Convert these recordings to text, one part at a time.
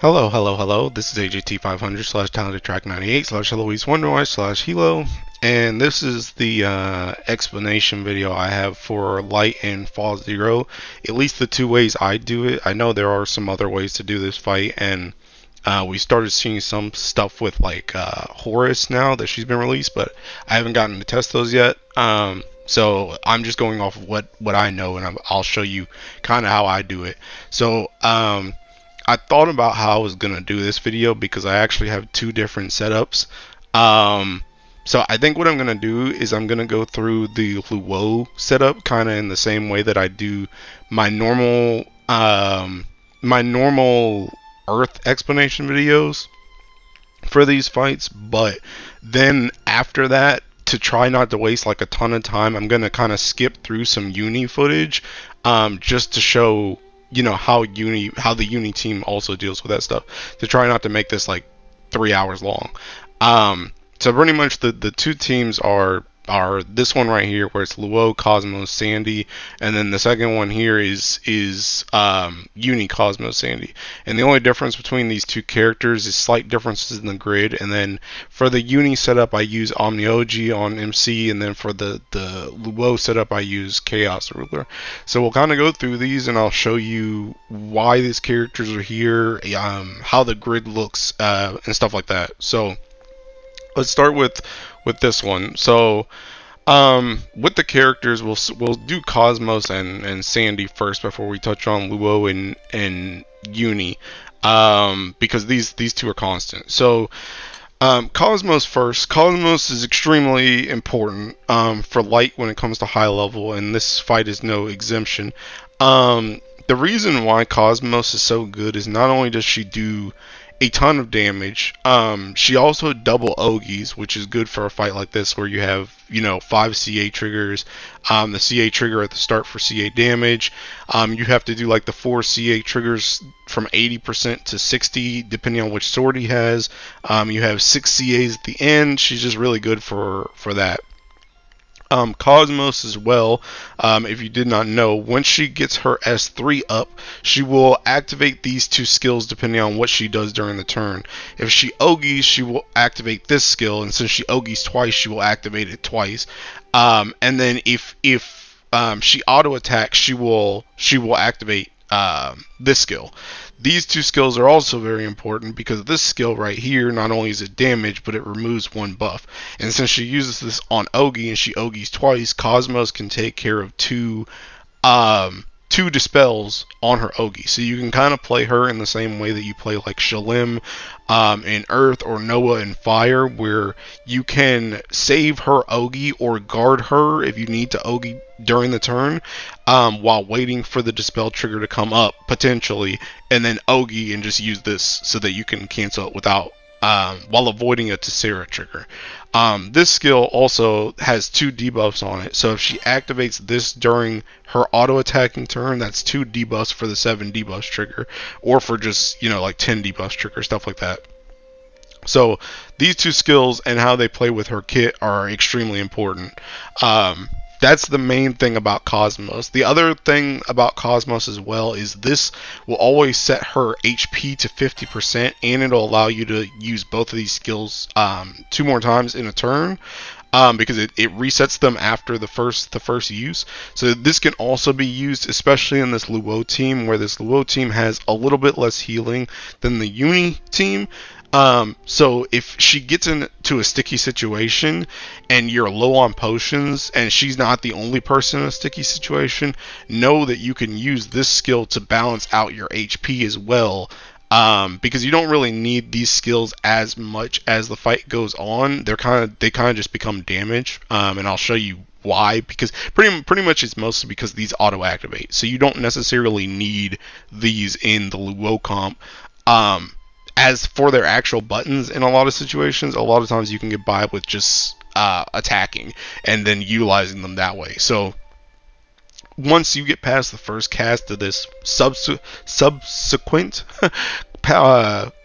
Hello, hello, hello. This is AJT500 slash talented track 98 slash Eloise Wonderwise slash Hilo. And this is the explanation video I have for Light and Fall Zero. At least the two ways I do it. I know there are some other ways to do this fight, and we started seeing some stuff with like Horus now that she's been released, but I haven't gotten to test those yet. So I'm just going off of what I know, and I'll show you kind of how I do it. So I thought about how I was gonna do this video because I actually have two different setups. Um, so I think what I'm gonna do is I'm gonna go through the Woh setup kind of in the same way that I do my normal my normal Earth explanation videos for these fights. But then after that, to try not to waste like a ton of time, I'm gonna kind of skip through some Uni footage, just to show how the Uni team also deals with that stuff, to try not to make this like 3 hours long. So pretty much the two teams are this one right here where it's Woh, Cosmos, Sandy, and then the second one here is Uni, Cosmos, Sandy. And the only difference between these two characters is slight differences in the grid. And then for the Uni setup, I use Ougi on MC, and then for the Woh setup, I use Chaos Ruler. So we'll kind of go through these, and I'll show you why these characters are here, how the grid looks, and stuff like that. So let's start with this one. So with the characters, we'll do Cosmos and Sandy first before we touch on Woh and Uni, because these two are constant. So Cosmos first. Cosmos is extremely important for Light when it comes to high level, and this fight is no exemption. The reason why Cosmos is so good is not only does she do a ton of damage, she also double Ougies, which is good for a fight like this where you have 5 CA triggers. The CA trigger at the start for CA damage. You have to do like the 4 CA triggers from 80% to 60 depending on which sword he has. You have 6 CAs at the end. She's just really good for that. Cosmos as well, if you did not know, once she gets her S3 up, she will activate these two skills depending on what she does during the turn. If she Ougies, she will activate this skill, and since she Ougies twice, she will activate it twice. And then if she auto attacks, she will activate this skill. These two skills are also very important because this skill right here, not only is it damage, but it removes one buff. And since she uses this on Ougi and she Ougies twice, Cosmos can take care of two dispels on her Ougi. So you can kind of play her in the same way that you play like Shalim in Earth, or Noah in Fire, where you can save her Ougi or guard her if you need to Ougi during the turn, while waiting for the dispel trigger to come up potentially, and then Ougi and just use this so that you can cancel it without while avoiding a Tessera trigger. This skill also has 2 debuffs on it, so if she activates this during her auto attacking turn, that's 2 debuffs for the 7 debuffs trigger, or for just like 10 debuffs trigger, stuff like that. So these two skills and how they play with her kit are extremely important. That's the main thing about Cosmos. The other thing about Cosmos as well is this will always set her HP to 50%, and it'll allow you to use both of these skills 2 more times in a turn. Because it resets them after the first use. So this can also be used, especially in this Woh team, where this Woh team has a little bit less healing than the Uni team. So if she gets into a sticky situation and you're low on potions and she's not the only person in a sticky situation, know that you can use this skill to balance out your HP as well. Because you don't really need these skills as much as the fight goes on. They kind of just become damage. And I'll show you why, because pretty much it's mostly because these auto activate. So you don't necessarily need these in the Woh comp. As for their actual buttons, in a lot of situations, a lot of times you can get by with just attacking and then utilizing them that way. So once you get past the first cast of this subsequent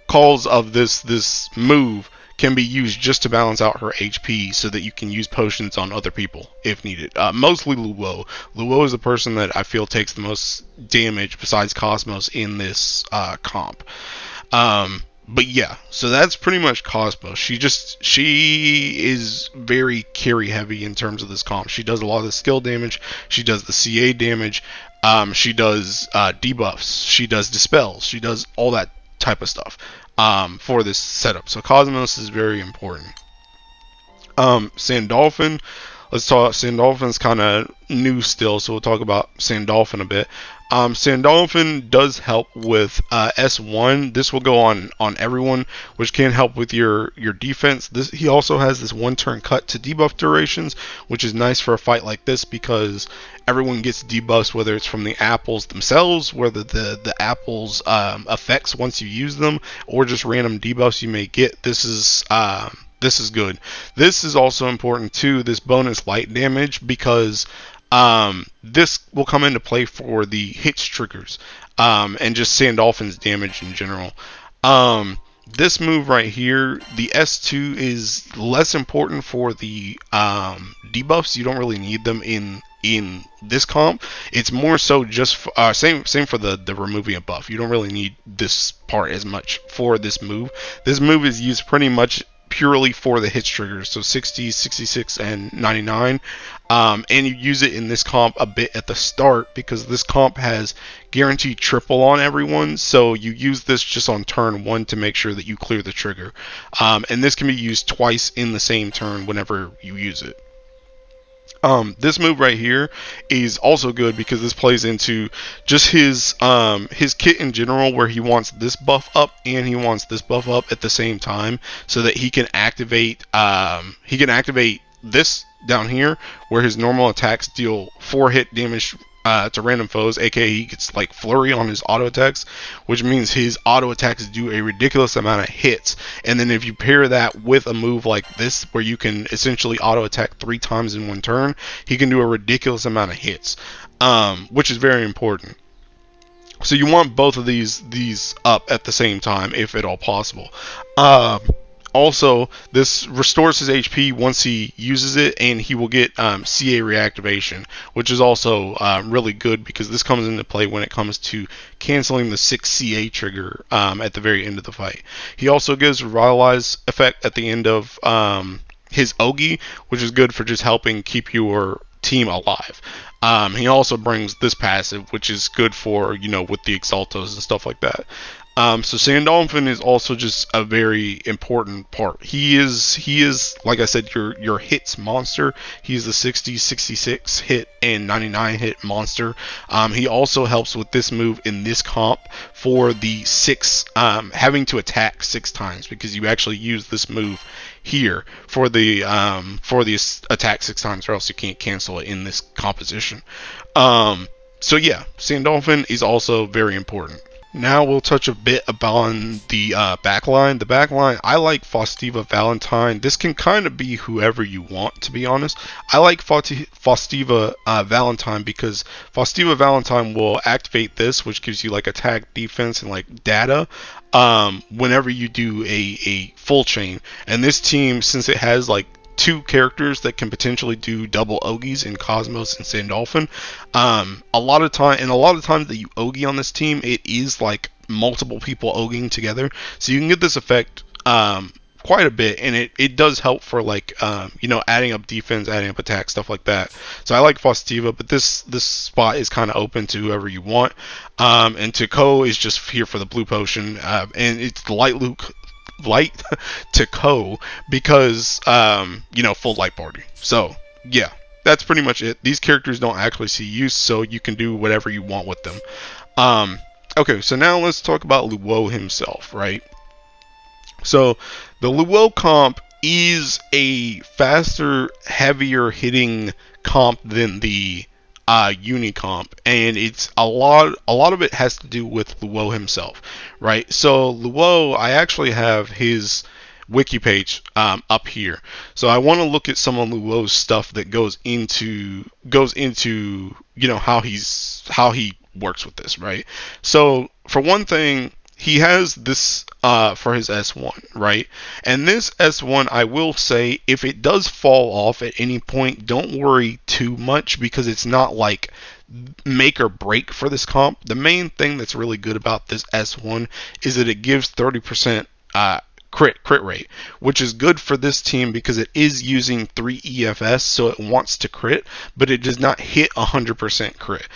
calls of this move can be used just to balance out her HP so that you can use potions on other people if needed. Mostly Woh. Woh is the person that I feel takes the most damage besides Cosmos in this comp. But yeah, so that's pretty much Cosmo. She is very carry heavy in terms of this comp. She does a lot of the skill damage. She does the CA damage. She does debuffs. She does dispels. She does all that type of stuff for this setup. So Cosmos is very important. Sandalphon. Let's talk. Sandalphon's kind of new still, so we'll talk about Sandalphon a bit. Sandalphon does help with S1. This will go on everyone, which can help with your defense. He also has this 1-turn cut to debuff durations, which is nice for a fight like this because everyone gets debuffs, whether it's from the apples themselves, whether the apples effects once you use them, or just random debuffs you may get. This is good. This is also important too, this bonus light damage, because this will come into play for the hits triggers and just Sandalphon's damage in general. This move right here, the S2 is less important for the debuffs. You don't really need them in this comp. It's more so just for, same for the removing a buff. You don't really need this part as much for this move. This move is used pretty much purely for the hits triggers, so 60, 66, and 99. And you use it in this comp a bit at the start because this comp has guaranteed triple on everyone, so you use this just on turn 1 to make sure that you clear the trigger. And this can be used twice in the same turn whenever you use it. This move right here is also good because this plays into just his kit in general, where he wants this buff up and he wants this buff up at the same time, so that he can activate this down here, where his normal attacks deal 4 hit damage to random foes, aka he gets like flurry on his auto attacks, which means his auto attacks do a ridiculous amount of hits. And then if you pair that with a move like this, where you can essentially auto attack 3 times in 1 turn, he can do a ridiculous amount of hits, which is very important. So you want both of these up at the same time if at all possible. Also, this restores his HP once he uses it, and he will get CA reactivation, which is also really good because this comes into play when it comes to canceling the 6 CA trigger at the very end of the fight. He also gives Revitalize effect at the end of his Ougi, which is good for just helping keep your team alive. He also brings this passive, which is good for, with the Exaltos and stuff like that. So Sandalphon is also just a very important part. He is like I said, your hits monster. He's the 60, 66 hit and 99 hit monster. He also helps with this move in this comp for the 6 having to attack 6 times, because you actually use this move here for the attack 6 times, or else you can't cancel it in this composition. So yeah, Sandalphon is also very important. Now we'll touch a bit about the backline. The backline, I like Faustiva Valentine. This can kind of be whoever you want, to be honest. I like Faustiva Valentine because Faustiva Valentine will activate this, which gives you like attack, defense, and like data whenever you do a full chain. And this team, since it has like 2 characters that can potentially do double Ougis in Cosmos and Sandalphon, a lot of times that you Ougi on this team, it is like multiple people Ouging together, so you can get this effect quite a bit, and it does help for like adding up defense, adding up attack, stuff like that. So I like Faustiva, but this spot is kind of open to whoever you want. And Tico is just here for the blue potion, and it's the light to Co, because full light party. So yeah, that's pretty much it. These characters don't actually see use, so you can do whatever you want with them. Okay, so now let's talk about Woh himself, right? So the Woh comp is a faster, heavier hitting comp than the Yuni comp, and it's a lot of it has to do with Woh himself, right? So Woh, I actually have his wiki page up here, so I want to look at some of Woh's stuff that goes into how he works with this, right? So for one thing, he has this for his S1, right? And this S1, I will say, if it does fall off at any point, don't worry too much, because it's not like make or break for this comp. The main thing that's really good about this S1 is that it gives 30% crit rate, which is good for this team because it is using 3 EFS, so it wants to crit, but it does not hit 100% crit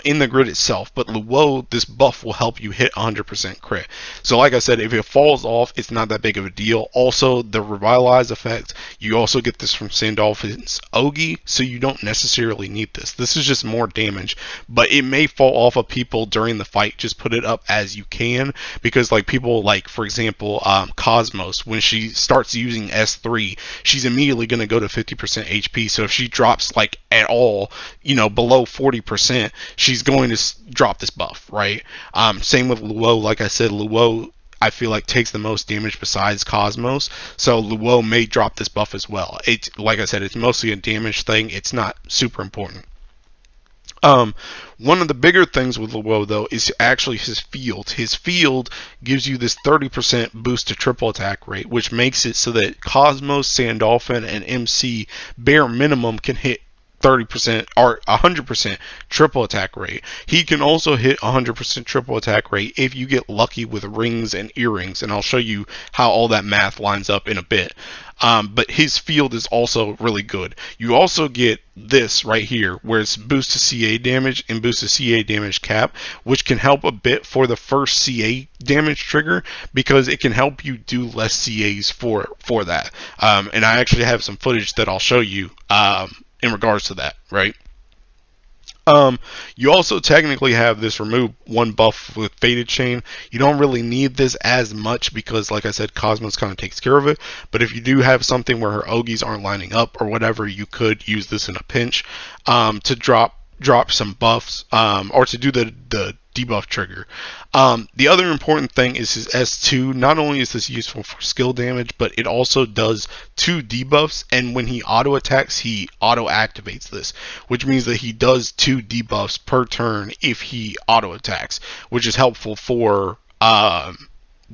in the grid itself. But Woh, this buff will help you hit 100% crit. So like I said, if it falls off, it's not that big of a deal. Also, the revitalize effect, you also get this from Sandalphon's Ougi, so you don't necessarily need this. This is just more damage, but it may fall off of people during the fight. Just put it up as you can, because like people like, for example, Cosmos, when she starts using S3, she's immediately going to go to 50% HP. So if she drops like at all, you know, below 40%, she's going to drop this buff, right? Same with Woh. Like I said, Woh, I feel like, takes the most damage besides Cosmos, so Woh may drop this buff as well. It's, like I said, it's mostly a damage thing. It's not super important. One of the bigger things with Woh, though, is actually his field. His field gives you this 30% boost to triple attack rate, which makes it so that Cosmos, Sandalphon, and MC bare minimum can hit 30% or 100% triple attack rate. He can also hit 100% triple attack rate if you get lucky with rings and earrings, and I'll show you how all that math lines up in a bit. But his field is also really good. You also get this right here, where it's boost to CA damage and boost to CA damage cap, which can help a bit for the first CA damage trigger, because it can help you do less CAs for that. And I actually have some footage that I'll show you in regards to that, right? You also technically have this remove one buff with Faded Chain. You don't really need this as much because, like I said, Cosmos kind of takes care of it. But if you do have something where her Ougies aren't lining up or whatever, you could use this in a pinch to drop some buffs or to do the debuff trigger. The other important thing is his S2. Not only is this useful for skill damage, but it also does 2 debuffs, and when he auto attacks, he auto activates this, which means that he does 2 debuffs per turn if he auto attacks, which is helpful for the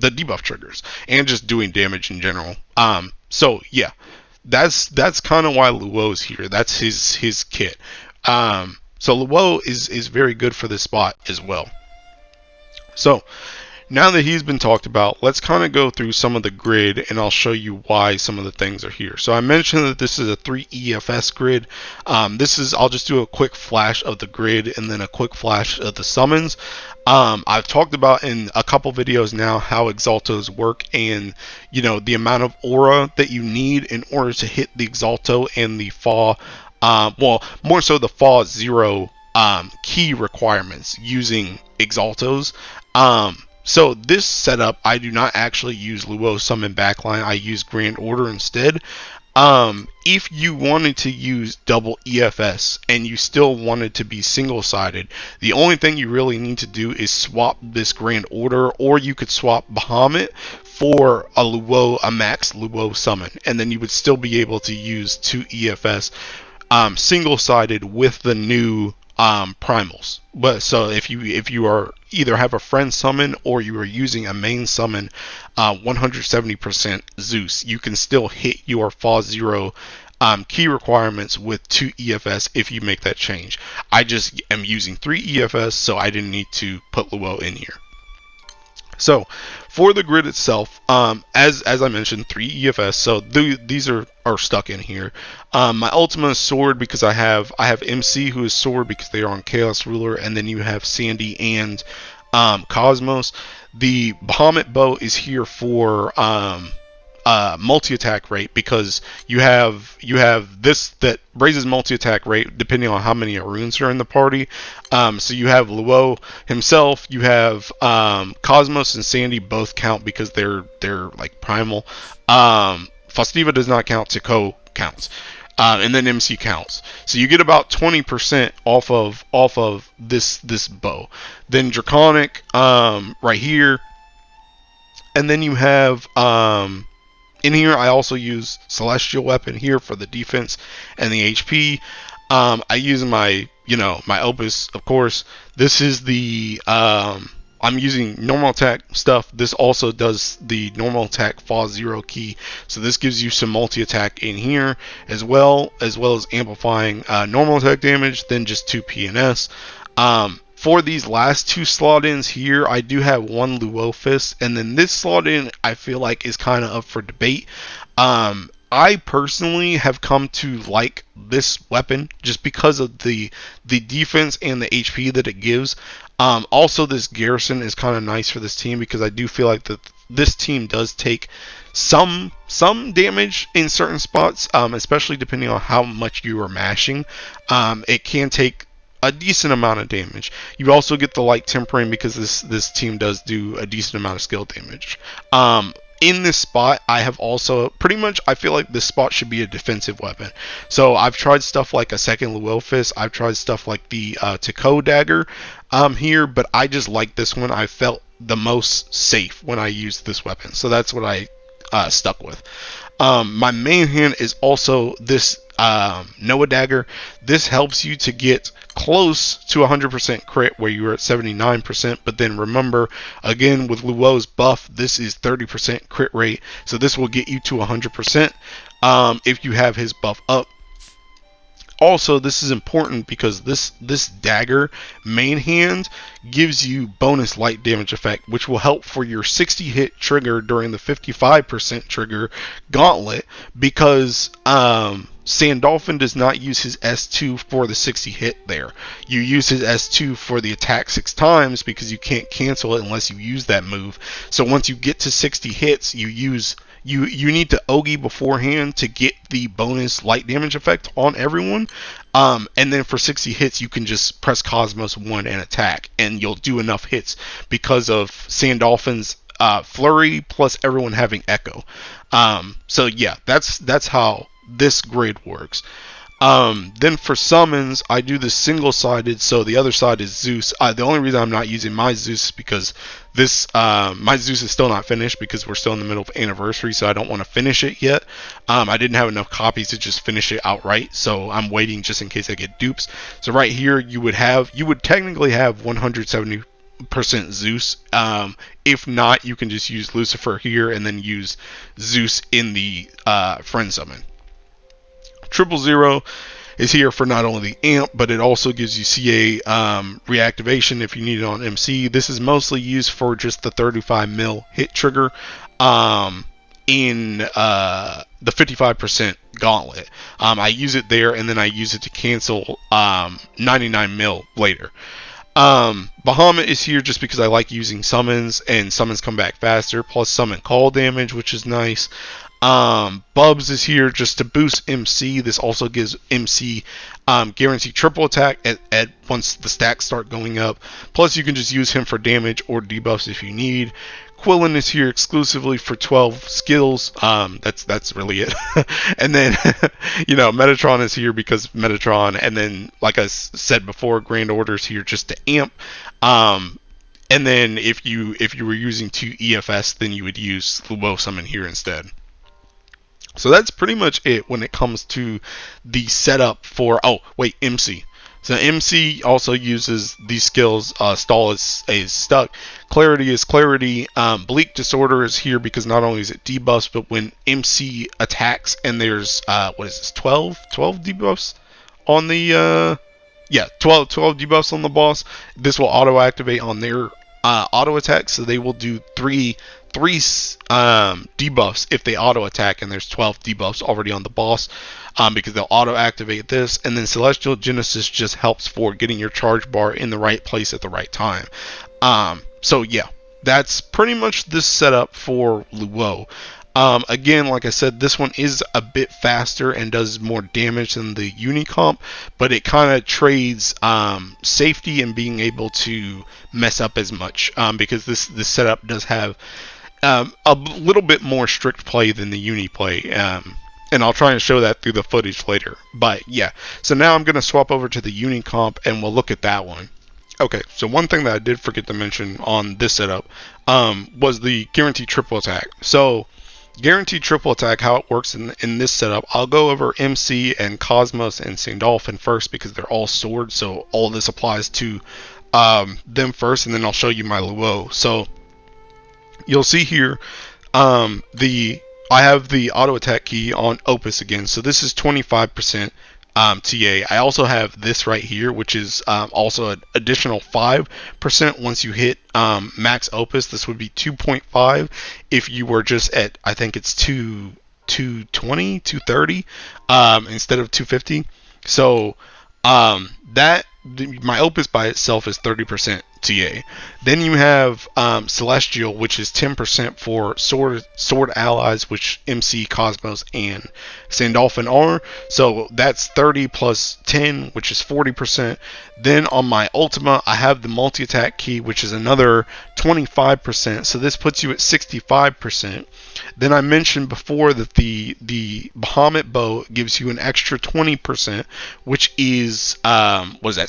debuff triggers and just doing damage in general. So yeah, that's kind of why Woh's here. That's his kit. So Woh is very good for this spot as well. So now that he's been talked about, let's kind of go through some of the grid, and I'll show you why some of the things are here. So I mentioned that this is a 3 EFS grid. I'll just do a quick flash of the grid and then a quick flash of the summons. I've talked about in a couple videos now how Exaltos work, and you know, the amount of aura that you need in order to hit the Exalto and the Fa. Well, more so the Fa 0 key requirements using Exaltos. So this setup, I do not actually use Woh Summon Backline. I use Grand Order instead. If you wanted to use double EFS and you still wanted to be single-sided, the only thing you really need to do is swap this Grand Order, or you could swap Bahamut for a max Woh summon, and then you would still be able to use 2 EFS single-sided with the new primals. But so if you are either have a friend summon or you are using a main summon 170% Zeus, you can still hit your Fa 0 key requirements with 2 EFS if you make that change. I just am using 3 EFS, so I didn't need to put Woh in here. So for the grid itself, as I mentioned, 3 EFS, so these are stuck in here. My Ultima is Sword because I have MC who is Sword because they are on Chaos Ruler, and then you have Sandy and Cosmos. The Bahamut bow is here for multi-attack rate, because you have this that raises multi-attack rate depending on how many runes are in the party. So you have Woh himself, you have Cosmos and Sandy both count because they're like primal. Festiva does not count, Tico counts. And then MC counts. So you get about 20% off of this bow. Then Draconic right here. And then you have in here, I also use Celestial weapon here for the defense and the HP. I use my Opus, of course. This is the I'm using normal attack stuff. This also does the normal attack Fa 0 key, so this gives you some multi-attack in here as well as amplifying normal attack damage, then just 2 PNS. For these last two slot ins here, I do have one Woh Fist, and then this slot in I feel like is kind of up for debate. I personally have come to like this weapon just because of the defense and the HP that it gives. Also, this garrison is kind of nice for this team because I do feel like that this team does take some damage in certain spots, especially depending on how much you are mashing. It can take a decent amount of damage. You also get the light tempering because this team does do a decent amount of skill damage. In this spot, I have also pretty much, I feel like this spot should be a defensive weapon. So I've tried stuff like a second Woh Fist. I've tried stuff like the Taco dagger here, but I just like this one. I felt the most safe when I used this weapon, so that's what I stuck with. My main hand is also this Noah dagger. This helps you to get close to 100% crit where you were at 79%, but then remember, again, with Woh's buff, this is 30% crit rate, so this will get you to 100% if you have his buff up. Also, this is important because this dagger main hand gives you bonus light damage effect, which will help for your 60 hit trigger during the 55% trigger Gauntlet, because Sandalphon does not use his S2 for the 60 hit there. You use his S2 for the attack 6 times because you can't cancel it unless you use that move. So once you get to 60 hits, you need to Ougi beforehand to get the bonus light damage effect on everyone. And then for 60 hits, you can just press Cosmos 1 and attack, and you'll do enough hits because of Sandalphon's flurry plus everyone having echo. So yeah, that's how this grid works. Then for summons, I do this single-sided, so the other side is Zeus. The only reason I'm not using my Zeus is because this my Zeus is still not finished because we're still in the middle of anniversary, so I don't want to finish it yet. I didn't have enough copies to just finish it outright, so I'm waiting just in case I get dupes. So right here, you would technically have 170% Zeus. If not, you can just use Lucifer here and then use Zeus in the friend summon. 000 is here for not only the amp, but it also gives you CA reactivation if you need it on MC. This is mostly used for just the 35 mil hit trigger in the 55% Gauntlet. I use it there, and then I use it to cancel 99 mil later. Bahamut is here just because I like using summons, and summons come back faster, plus summon call damage, which is nice. Bubs is here just to boost MC. This also gives MC guaranteed triple attack at once the stacks start going up. Plus you can just use him for damage or debuffs if you need. Quilin is here exclusively for 12 skills. That's really it. And then Metatron is here because Metatron, and then like I said before, Grand Order is here just to amp. And then if you were using 2 EFS, then you would use Woh Summon here instead. So that's pretty much it when it comes to the setup for, MC. So MC also uses these skills. Stall is stuck. Clarity is clarity. Bleak Disorder is here because not only is it debuffs, but when MC attacks and there's, 12 debuffs on the, 12 debuffs on the boss, this will auto activate on their auto attack, so they will do three debuffs if they auto attack, and there's 12 debuffs already on the boss, because they'll auto activate this. And then Celestial Genesis just helps for getting your charge bar in the right place at the right time. So yeah, that's pretty much this setup for Woh. Again, like I said, this one is a bit faster and does more damage than the Yuni comp, but it kind of trades safety and being able to mess up as much, because this setup does have a little bit more strict play than the Yuni play, and I'll try and show that through the footage later. But yeah, so now I'm going to swap over to the Yuni comp and we'll look at that one. Okay, so one thing that I did forget to mention on this setup was the guaranteed triple attack. So guaranteed triple attack, how it works in this setup, I'll go over MC and Cosmos and Sandalphon first because they're all swords, so all this applies to them first, and then I'll show you my Woh. So you'll see here, I have the auto attack key on Opus again. So this is 25% TA. I also have this right here, which is also an additional 5% once you hit max Opus. This would be 2.5 if you were just at, I think it's 220, 230 instead of 250. So my Opus by itself is 30% TA. Then you have Celestial, which is 10% for sword allies, which MC, Cosmos, and Sandalphon are. So that's 30 plus 10, which is 40%. Then on my Ultima, I have the multi-attack key, which is another 25%. So this puts you at 65%. Then I mentioned before that the Bahamut bow gives you an extra 20%, which is was that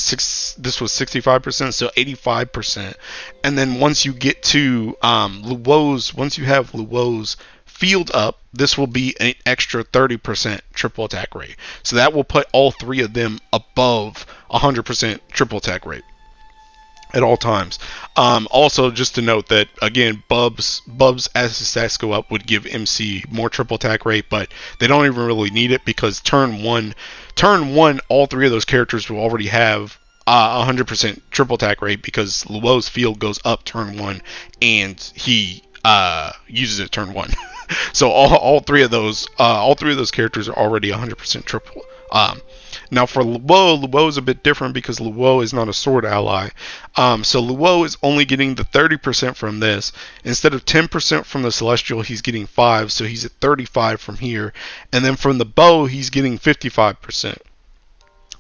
this was 65%, so 85%. And then once you get to once you have Luo's field up, this will be an extra 30% triple attack rate. So that will put all three of them above 100% triple attack rate at all times. Also, just to note that again, Bubs as his stats go up would give MC more triple attack rate, but they don't even really need it because turn one, all three of those characters will already have 100% triple attack rate because Luo's field goes up turn 1 and he uses it turn 1. So all three of those characters are already 100% triple. Now for Luo is a bit different because Luo is not a sword ally. So Luo is only getting the 30% from this. Instead of 10% from the Celestial, he's getting 5, so he's at 35 from here. And then from the bow, he's getting 55%.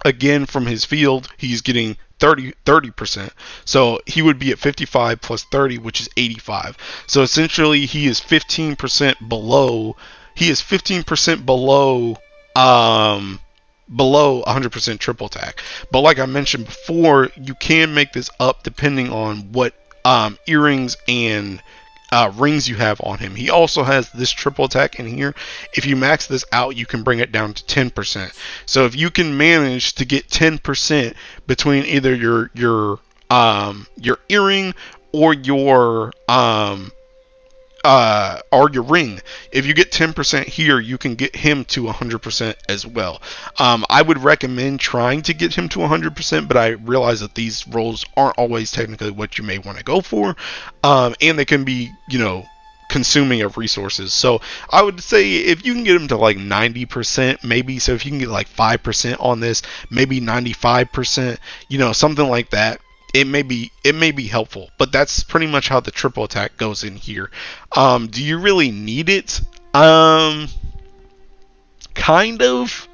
Again, from his field, he's getting 30%. So he would be at 55 plus 30, which is 85. So essentially, he is 15% below. He is 15% below 100% triple attack. But like I mentioned before, you can make this up depending on what earrings and rings you have on him. He also has this triple attack in here. If you max this out, you can bring it down to 10%. So if you can manage to get 10% between either your earring or your ring, if you get 10% here, you can get him to 100% as well. I would recommend trying to get him to 100%, but I realize that these rolls aren't always technically what you may want to go for, and they can be, consuming of resources. So I would say if you can get him to like 90%, maybe, so if you can get like 5% on this, maybe 95%, something like that, it may be helpful. But that's pretty much how the triple attack goes in here. Do you really need it? Kind of.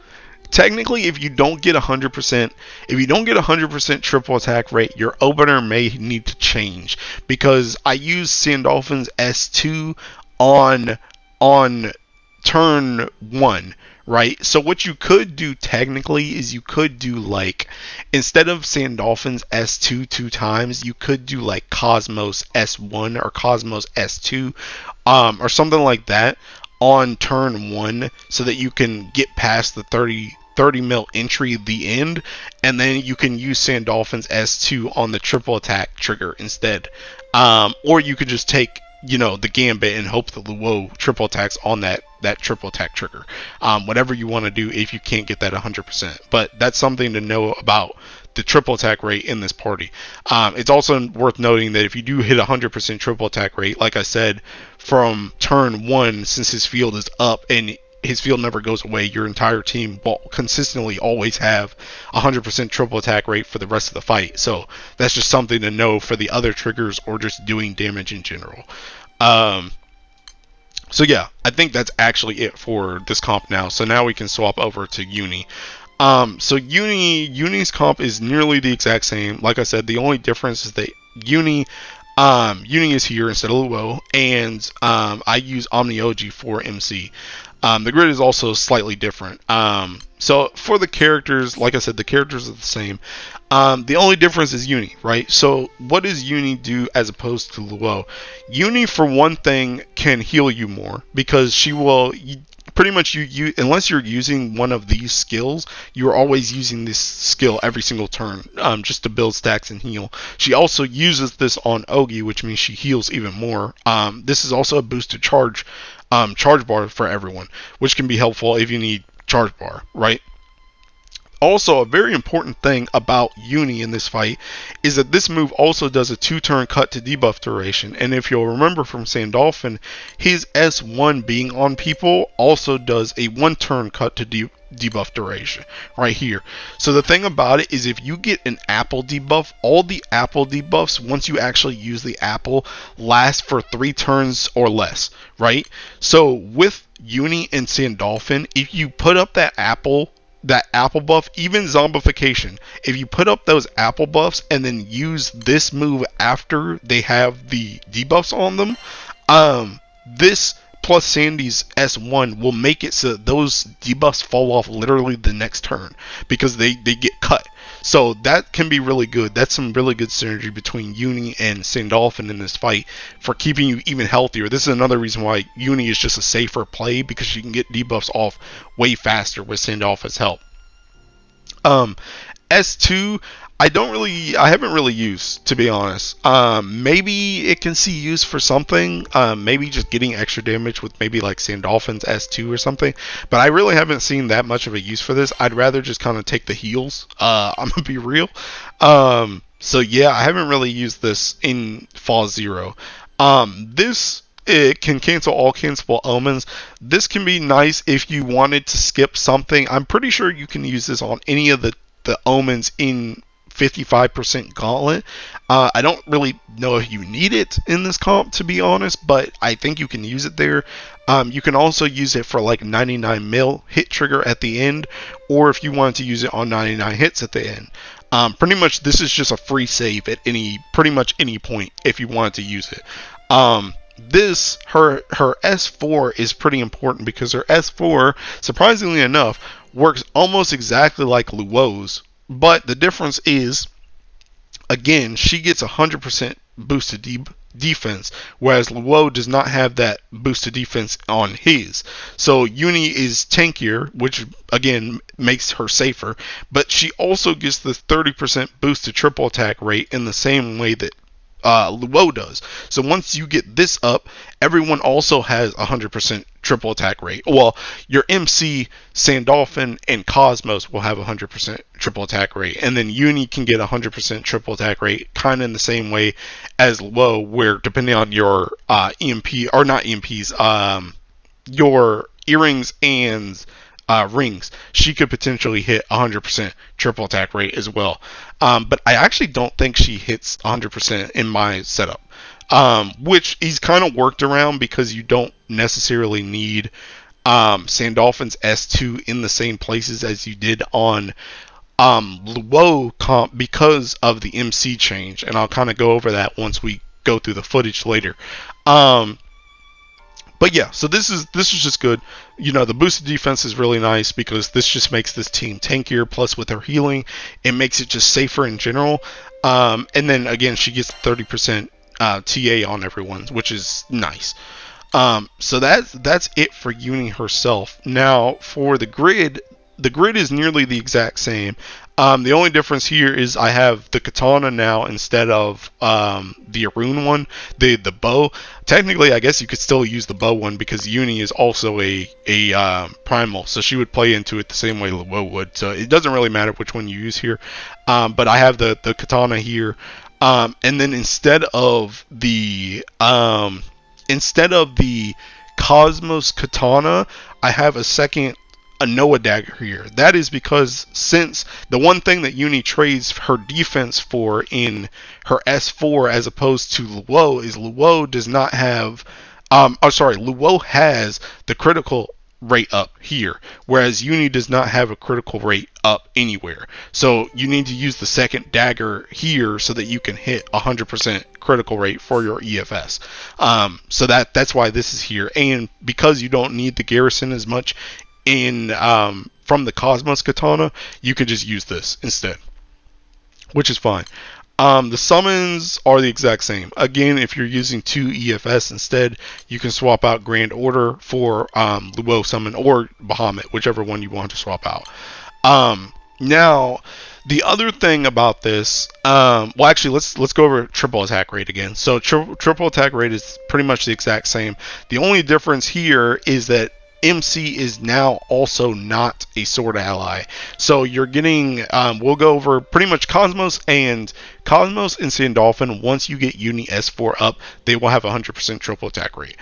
Technically, if you don't get 100% triple attack rate, your opener may need to change, because I use Sandalphon S2 on turn 1. Right, so what you could do technically is you could do like, instead of Sandalphon's S2 2 times, you could do like Cosmos S1 or Cosmos S2 or something like that on turn 1, so that you can get past the 30 mil entry at the end, and then you can use Sandalphon's S2 on the triple attack trigger instead. Or you could just take the gambit and hope that Luo triple attacks on that triple attack trigger. Whatever you want to do if you can't get that 100%. But that's something to know about the triple attack rate in this party. It's also worth noting that if you do hit 100% triple attack rate, like I said, from turn 1, since his field is up and his field never goes away, your entire team will consistently always have 100% triple attack rate for the rest of the fight. So that's just something to know for the other triggers or just doing damage in general. So yeah, I think that's actually it for this comp now. So now we can swap over to Yuni. So Yuni's comp is nearly the exact same. Like I said, the only difference is that Yuni is here instead of Luo, and I use Omni Ougi for MC. The grid is also slightly different. So for the characters, like I said, the characters are the same. The only difference is Yuni, right? So what does Yuni do as opposed to Luo? Yuni, for one thing, can heal you more, because she will pretty much unless you're using one of these skills, you're always using this skill every single turn, just to build stacks and heal. She also uses this on Ougi, which means she heals even more. This is also a boosted charge bar for everyone, which can be helpful if you need charge bar, right? Also, a very important thing about Yuni in this fight is that this move also does a 2-turn cut to debuff duration. And if you'll remember from Sandalphon, his S1 being on people also does a 1-turn cut to debuff duration right here. So the thing about it is, if you get an apple debuff, all the apple debuffs, once you actually use the apple, last for 3 turns or less, right? So with Yuni and Sandalphon, if you put up that apple buff, even zombification, if you put up those apple buffs and then use this move after they have the debuffs on them, this plus Sandy's S1 will make it so that those debuffs fall off literally the next turn, because they get cut. So that can be really good. That's some really good synergy between Yuni and Sandalphon in this fight for keeping you even healthier. This is another reason why Yuni is just a safer play, because she can get debuffs off way faster with Sandalphon's help. S2, I haven't really used, to be honest. Maybe it can see use for something. Maybe just getting extra damage with maybe like Sandalphon's S2 or something. But I really haven't seen that much of a use for this. I'd rather just kind of take the heals. I'm gonna be real. So yeah, I haven't really used this in Fall Zero. It can cancel all cancelable omens. This can be nice if you wanted to skip something. I'm pretty sure you can use this on any of the omens in 55% Gauntlet. I don't really know if you need it in this comp, to be honest, but I think you can use it there. You can also use it for like 99 mil hit trigger at the end, or if you wanted to use it on 99 hits at the end. Pretty much this is just a free save at pretty much any point if you wanted to use it. Her S4 is pretty important, because her S4, surprisingly enough, works almost exactly like Luo's, but the difference is, again, she gets 100% boosted defense, whereas Luo does not have that boosted defense on his. So Yuni is tankier, which again makes her safer, but she also gets the 30% boosted triple attack rate in the same way that Luo does. So once you get this up, everyone also has 100% triple attack rate. Well, your MC, Sandalphon, and Cosmos will have 100% triple attack rate, and then Yuni can get 100% triple attack rate, kind of in the same way as Luo, where depending on your EMP, or not EMPs, your earrings and rings, she could potentially hit 100% triple attack rate as well. But I actually don't think she hits 100% in my setup, which he's kind of worked around, because you don't necessarily need Sandalphon's S2 in the same places as you did on Luo comp, because of the MC change, and I'll kind of go over that once we go through the footage later. But yeah, so this is just good. You know, the boosted defense is really nice, because this just makes this team tankier. Plus, with her healing, it makes it just safer in general. And then again, she gets 30% TA on everyone, which is nice. So that's it for Yuni herself. Now for the grid is nearly the exact same. The only difference here is I have the katana now instead of the Arun one, the bow. Technically, I guess you could still use the bow one, because Yuni is also a primal, so she would play into it the same way Luo would. So it doesn't really matter which one you use here. But I have the katana here, and then instead of the Cosmos katana, I have a Noah dagger here. That is because, since the one thing that Yuni trades her defense for in her S4 as opposed to Luo is Luo does not have Luo has the critical rate up here, whereas Yuni does not have a critical rate up anywhere. So you need to use the second dagger here so that you can hit 100% critical rate for your EFS. So that's why this is here, and because you don't need the garrison as much from the Cosmos katana, you can just use this instead, which is fine. The summons are the exact same. Again, if you're using 2 EFS instead, you can swap out Grand Order for Woh summon or Bahamut, whichever one you want to swap out. Now, the other thing about this, well, actually, let's go over triple attack rate again. So triple attack rate is pretty much the exact same. The only difference here is that MC is now also not a sword ally. So you're getting, we'll go over pretty much Cosmos and Sandalphon. Once you get Yuni S4 up, they will have 100% triple attack rate.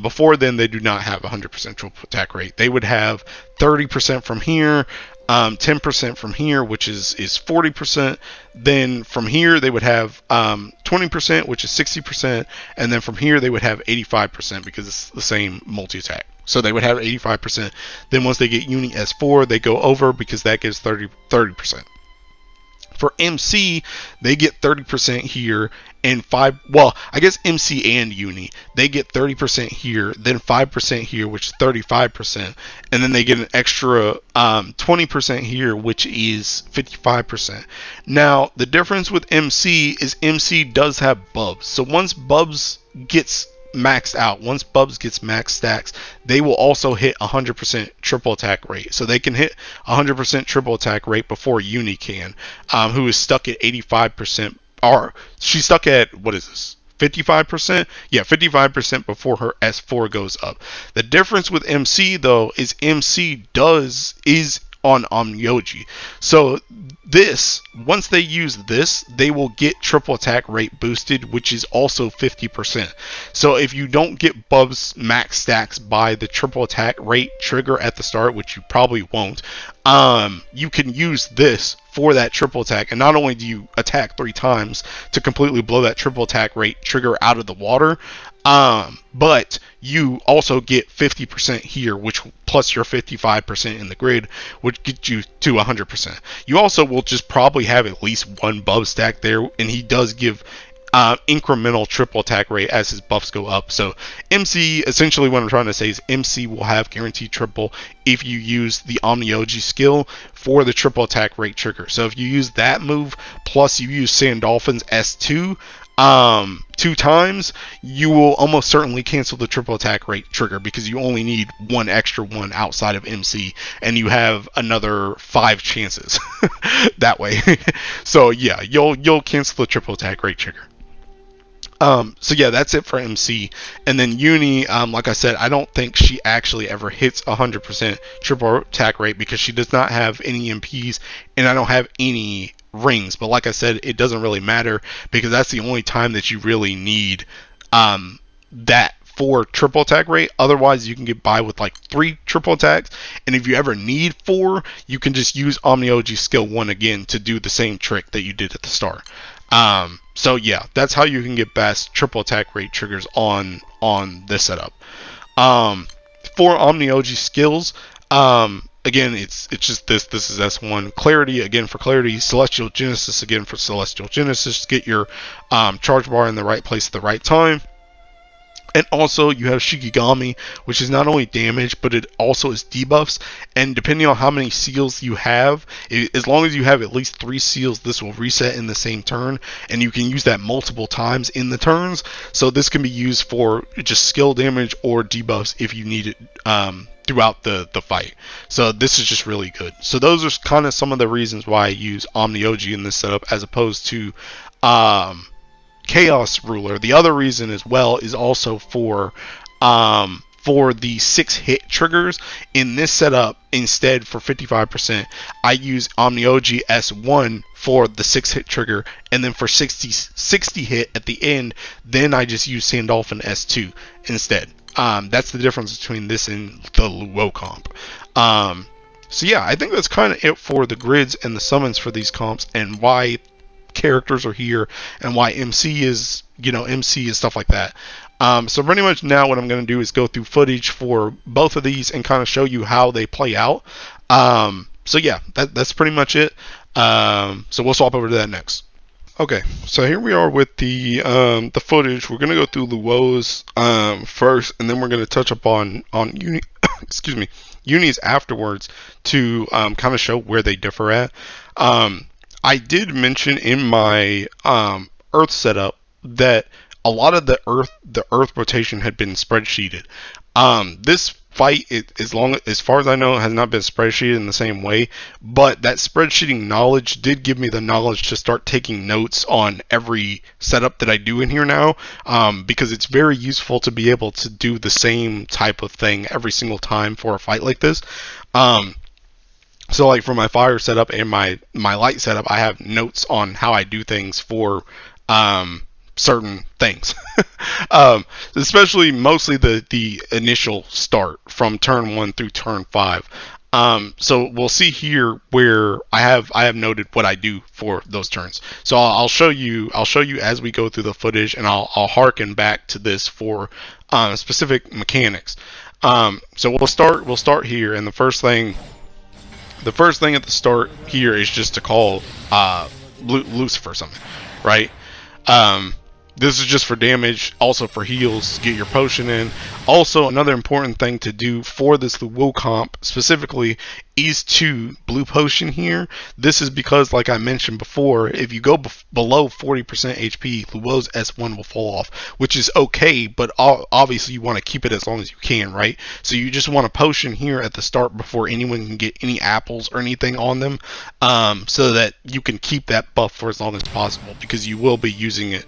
Before then, they do not have 100% triple attack rate. They would have 30% from here, 10% from here, which is 40%. Then from here they would have 20%, which is 60%, and then from here they would have 85% because it's the same multi-attack. So they would have 85%. Then once they get Yuni S4, they go over because that gives 30%. For MC, they get 30% here and well, I guess MC and Uni, they get 30% here, then 5% here, which is 35%, and then they get an extra 20% here, which is 55%. Now, the difference with MC is MC does have Bubs. So once Bubs gets maxed out, once Bubs gets max stacks, they will also hit 100% triple attack rate. So they can hit 100% triple attack rate before Uni can, who is stuck at 85%. Or she's stuck at, what is this, 55%? Yeah, 55% before her S4 goes up. The difference with MC though is MC is on Ougi. So this, once they use this, they will get triple attack rate boosted, which is also 50%. So if you don't get Bubs max stacks by the triple attack rate trigger at the start, which you probably won't, you can use this for that triple attack, and not only do you attack 3 times to completely blow that triple attack rate trigger out of the water, but you also get 50% here, which plus your 55% in the grid, which gets you to 100%. You also will just probably have at least one Bub stack there, and he does give incremental triple attack rate as his buffs go up. So MC, essentially what I'm trying to say is MC will have guaranteed triple if you use the Ougi skill for the triple attack rate trigger. So if you use that move plus you use Sandalphon's S2 2 times, you will almost certainly cancel the triple attack rate trigger because you only need one extra one outside of MC, and you have another 5 chances that way. So yeah, you'll cancel the triple attack rate trigger. So yeah, that's it for MC. And then Uni, like I said, I don't think she actually ever hits 100% triple attack rate because she does not have any MPs, and I don't have any rings. But like I said, it doesn't really matter because that's the only time that you really need that for triple attack rate. Otherwise, you can get by with like 3 triple attacks, and if you ever need 4, you can just use Ougi skill 1 again to do the same trick that you did at the start. So yeah, that's how you can get best triple attack rate triggers on this setup. For Ougi skills, again, it's just this is S1. Clarity, again for Clarity. Celestial Genesis, again for Celestial Genesis. Get your charge bar in the right place at the right time. And also you have Shikigami, which is not only damage, but it also is debuffs. And depending on how many seals you have, as long as you have at least 3 seals, this will reset in the same turn. And you can use that multiple times in the turns. So this can be used for just skill damage or debuffs if you need it throughout the fight. So this is just really good. So those are kind of some of the reasons why I use Ougi in this setup as opposed to Chaos Ruler. The other reason as well is also for the 6 hit triggers. In this setup, instead for 55%, I use Ougi S1 for the 6 hit trigger, and then for 60 hit at the end, then I just use Sandalphon S2 instead. That's the difference between this and the Woh comp. So yeah, I think that's kind of it for the grids and the summons for these comps and why characters are here and why MC is, MC and stuff like that. So pretty much now what I'm going to do is go through footage for both of these and kind of show you how they play out. So yeah, that's pretty much it. So we'll swap over to that next. Okay, so here we are with the footage. We're gonna go through the Wohs first, and then we're gonna touch up on Uni, excuse me, Unis afterwards to kind of show where they differ at. I did mention in my Earth setup that a lot of the Earth rotation had been spreadsheeted. This fight, as far as I know, has not been spreadsheeted in the same way. But that spreadsheeting knowledge did give me the knowledge to start taking notes on every setup that I do in here now, because it's very useful to be able to do the same type of thing every single time for a fight like this. So like for my fire setup and my light setup, I have notes on how I do things for certain things. Especially mostly the initial start from turn 1 through turn 5. So we'll see here where I have noted what I do for those turns. So I'll show you as we go through the footage, and I'll harken back to this for specific mechanics. So we'll start here, and the first thing at the start here is just to call Lucifer something, right? This is just for damage, also for heals, get your potion in. Also, another important thing to do for this Woh comp specifically is to blue potion here. This is because, like I mentioned before, if you go below 40% HP, Woh's S1 will fall off, which is okay, but obviously you want to keep it as long as you can, right? So you just want a potion here at the start before anyone can get any apples or anything on them, so that you can keep that buff for as long as possible, because you will be using it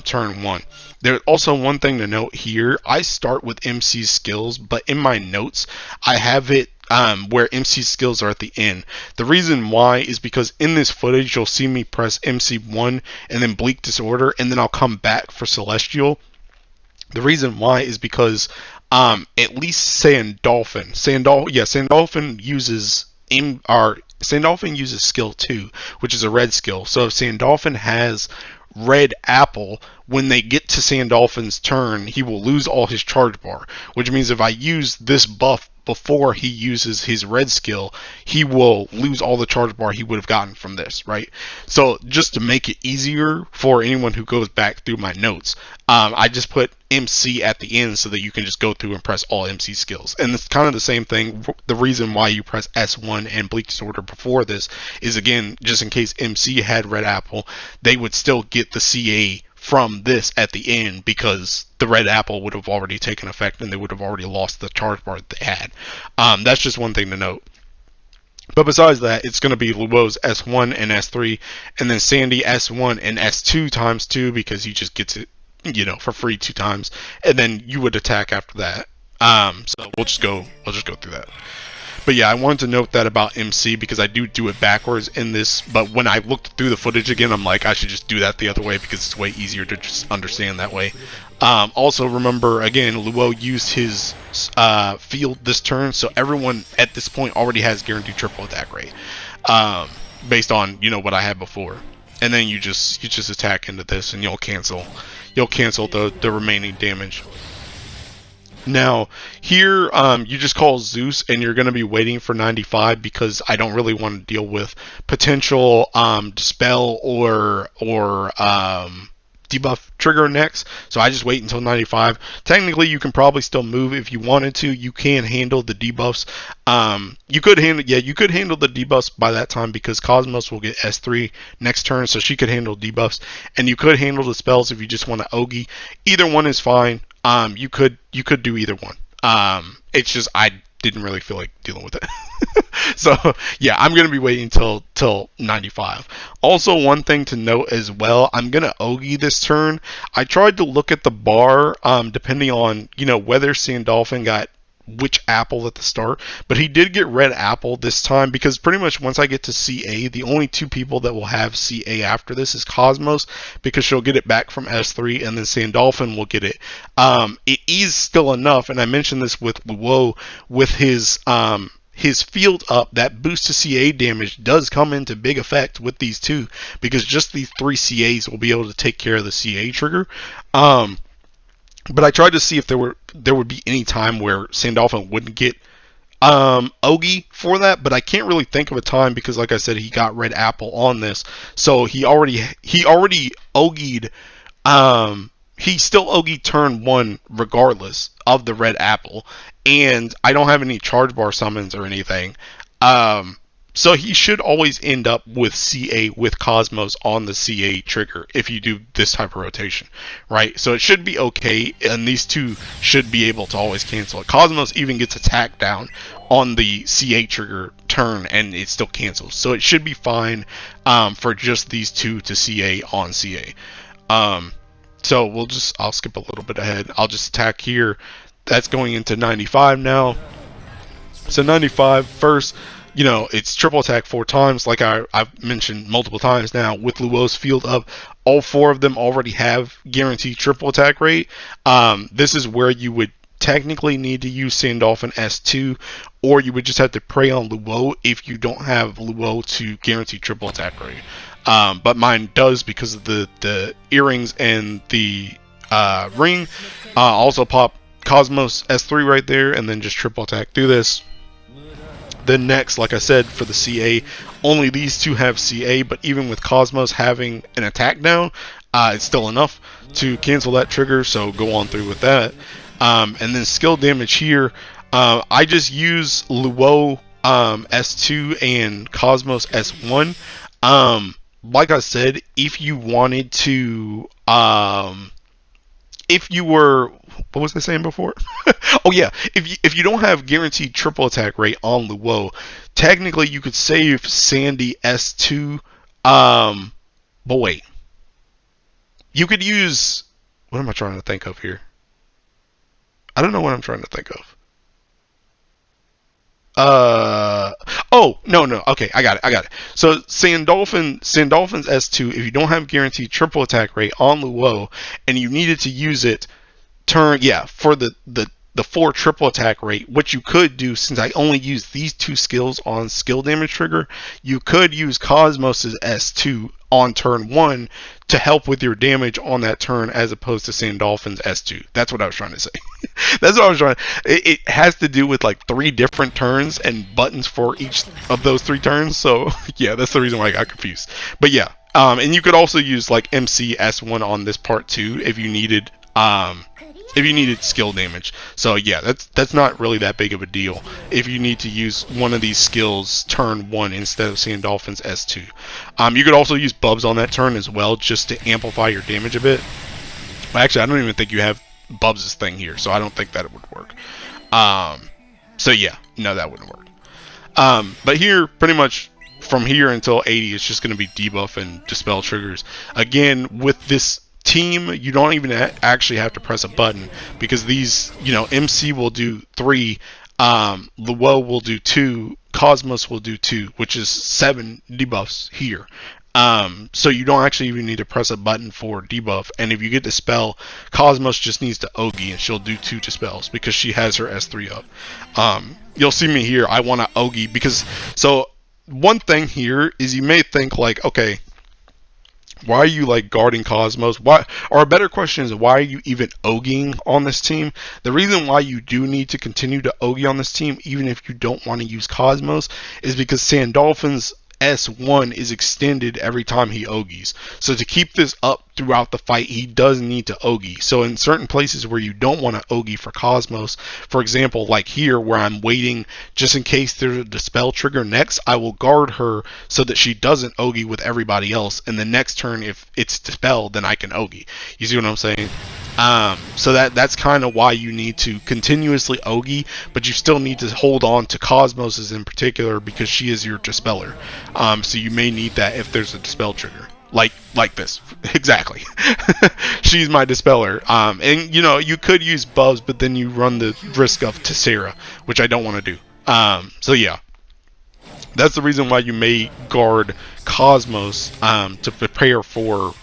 turn 1. There's also one thing to note here. I start with MC's skills, but in my notes I have it where MC skills are at the end. The reason why is because in this footage you'll see me press MC1 and then Bleak Disorder, and then I'll come back for Celestial. The reason why is because at least Sandalphon uses Sandalphon uses skill 2, which is a red skill. So if Sandalphon has red apple, when they get to Sandalphon's turn, he will lose all his charge bar, which means if I use this buff before he uses his red skill, he will lose all the charge bar he would have gotten from this, right? So just to make it easier for anyone who goes back through my notes, I just put MC at the end so that you can just go through and press all MC skills. And it's kind of the same thing. The reason why you press S1 and Bleak Disorder before this is, again, just in case MC had red apple, they would still get the CA from this at the end, because the red apple would have already taken effect and they would have already lost the charge bar that they had. That's just one thing to note. But besides that, it's going to be Woh's S1 and S3, and then Sandy S1 and S2 times 2, because he just gets it, for free 2 times, and then you would attack after that. So we'll just go through that. But yeah, I wanted to note that about MC, because I do it backwards in this, but when I looked through the footage again, I'm like, I should just do that the other way, because it's way easier to just understand that way. Also remember, again, Woh used his field this turn, so everyone at this point already has guaranteed triple attack rate, based on what I had before. And then you just attack into this, and you'll cancel the remaining damage. Now, here, you just call Zeus, and you're going to be waiting for 95, because I don't really want to deal with potential Dispel or debuff trigger next, so I just wait until 95. Technically, you can probably still move if you wanted to. You can handle the debuffs. You could handle the debuffs by that time, because Cosmos will get S3 next turn, so she could handle debuffs, and you could handle the spells if you just want to Ougi. Either one is fine. You could do either one. It's just I didn't really feel like dealing with it. So yeah, I'm gonna be waiting till 95. Also, one thing to note as well, I'm gonna Ougi this turn. I tried to look at the bar, depending on whether Sandalphon got which apple at the start, but he did get red apple this time, because pretty much once I get to CA, the only 2 people that will have CA after this is Cosmos, because she'll get it back from S3, and then Sandalphon will get it. It is still enough, and I mentioned this with Woh, with his field up, that boost to CA damage does come into big effect with these 2, because just these 3 CAs will be able to take care of the CA trigger. But I tried to see if there would be any time where Sandalphon wouldn't get Ougi for that, but I can't really think of a time, because like I said, he got red apple on this, so he already Ougied. He still Ougi turn 1 regardless of the red apple, and I don't have any charge bar summons or anything. So he should always end up with CA with Cosmos on the CA trigger if you do this type of rotation, right? So it should be okay, and these two should be able to always cancel it. Cosmos even gets attacked down on the CA trigger turn, and it still cancels. So it should be fine for just these two to CA on CA. So I'll skip a little bit ahead. I'll just attack here. That's going into 95 now. So 95 first. You know, it's triple attack 4 times, like I've mentioned multiple times now. With Luo's field up, all 4 of them already have guaranteed triple attack rate. This is where you would technically need to use Sandalphon S2, or you would just have to pray on Luo if you don't have Luo to guarantee triple attack rate. But mine does because of the earrings and the ring. Also pop Cosmos S3 right there, and then just triple attack through this. Then next, like I said, for the CA, only these two have CA, but even with Cosmos having an attack down, it's still enough to cancel that trigger, so go on through with that. And then skill damage here, I just use Luo S2 and Cosmos S1. Like I said, if you wanted to, if you were, what was I saying before? Oh yeah, if you don't have guaranteed triple attack rate on Luo, technically you could save Sandy S2. But wait, you could use, what am I trying to think of here? I don't know what I'm trying to think of. Oh, no, okay, I got it. So Sandalphon's S2, if you don't have guaranteed triple attack rate on Luo, and you needed to use it for the 4 triple attack rate, what you could do, since I only use these 2 skills on skill damage trigger, you could use Cosmos's S2 on turn 1 to help with your damage on that turn, as opposed to Sandalphon's S2. That's what I was trying to say. That's what I was trying. It has to do with like 3 different turns and buttons for each of those 3 turns. So yeah, that's the reason why I got confused. But yeah, and you could also use like MC S1 on this part too if you needed skill damage. So yeah, that's not really that big of a deal if you need to use one of these skills turn 1 instead of Sandalphon's S2. You could also use Bubs on that turn as well, just to amplify your damage a bit. Actually, I don't even think you have Bubs' thing here, so I don't think that it would work. So yeah, no, that wouldn't work. But here, pretty much from here until 80, it's just going to be debuff and dispel triggers. Again, with this team, you don't even actually have to press a button, because these, you know, MC will do 3, Luo will do 2, Cosmos will do 2, which is 7 debuffs here. So you don't actually even need to press a button for debuff. And if you get dispel, Cosmos just needs to Ougi, and she'll do 2 dispels because she has her S3 up. You'll see me here, I want to Ougi because, so one thing here is you may think like, okay, why are you like guarding Cosmos? Why, or a better question is, why are you even Ougiing on this team? The reason why you do need to continue to Ougi on this team, even if you don't want to use Cosmos, is because Sandalphon's S1 is extended every time he Ougies. So to keep this up throughout the fight, he does need to Ougi. So in certain places where you don't want to Ougi for Cosmos, for example, like here where I'm waiting just in case there's a dispel trigger next, I will guard her so that she doesn't Ougi with everybody else, and the next turn, if it's dispelled, then I can Ougi. You see what I'm saying? So that's kind of why you need to continuously Ougi, but you still need to hold on to Cosmos's in particular, because she is your dispeller. So you may need that if there's a dispel trigger, like this. Exactly. She's my dispeller. And you know, you could use Bubs, but then you run the risk of Tessera, which I don't want to do. So yeah, that's the reason why you may guard Cosmos to prepare for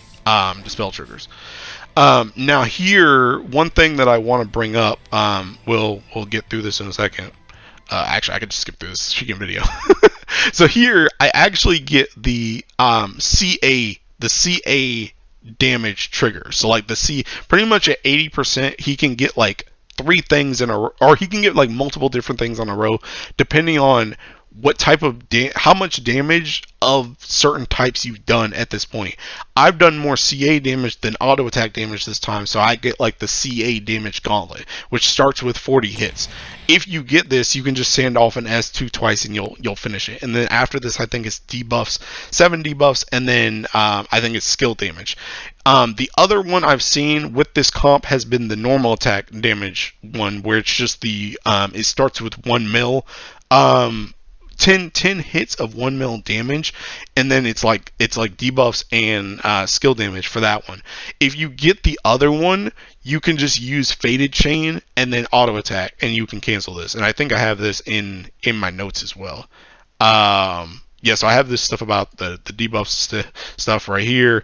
dispel triggers. Now here, one thing that I want to bring up, we'll get through this in a second. Actually, I could just skip through this Shikigami video. So here, I actually get the CA damage trigger. So like the C, pretty much at 80%, he can get like 3 things in a row, or he can get like multiple different things on a row, depending on what type of how much damage of certain types you've done at this point. I've done more CA damage than auto attack damage this time, so I get like the CA damage gauntlet, which starts with 40 hits. If you get this, you can just sand off an S2 twice and you'll finish it. And then after this, I think it's debuffs, 7 debuffs, and then I think it's skill damage. The other one I've seen with this comp has been the normal attack damage one, where it's just the it starts with 1 mil. 10 hits of 1 mil damage, and then it's like debuffs and skill damage for that one. If you get the other one, you can just use Faded Chain and then auto attack, and you can cancel this. And I think I have this in my notes as well. Yeah, so I have this stuff about the debuffs stuff right here.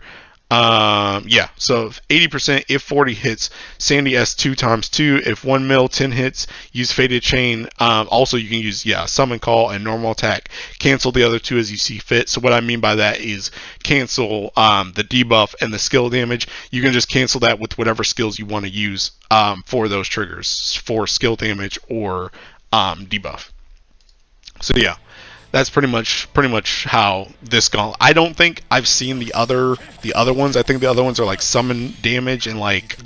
Yeah, so 80% if 40 hits, Sandy S2 times 2. If 1 mil, 10 hits, use Faded Chain. Also, you can use, Summon Call and Normal Attack. Cancel the other two as you see fit. So what I mean by that is cancel the debuff and the skill damage. You can just cancel that with whatever skills you want to use for those triggers, for skill damage or debuff. So yeah. That's pretty much how this gauntlet. I don't think I've seen the other ones. I think the other ones are like summon damage and like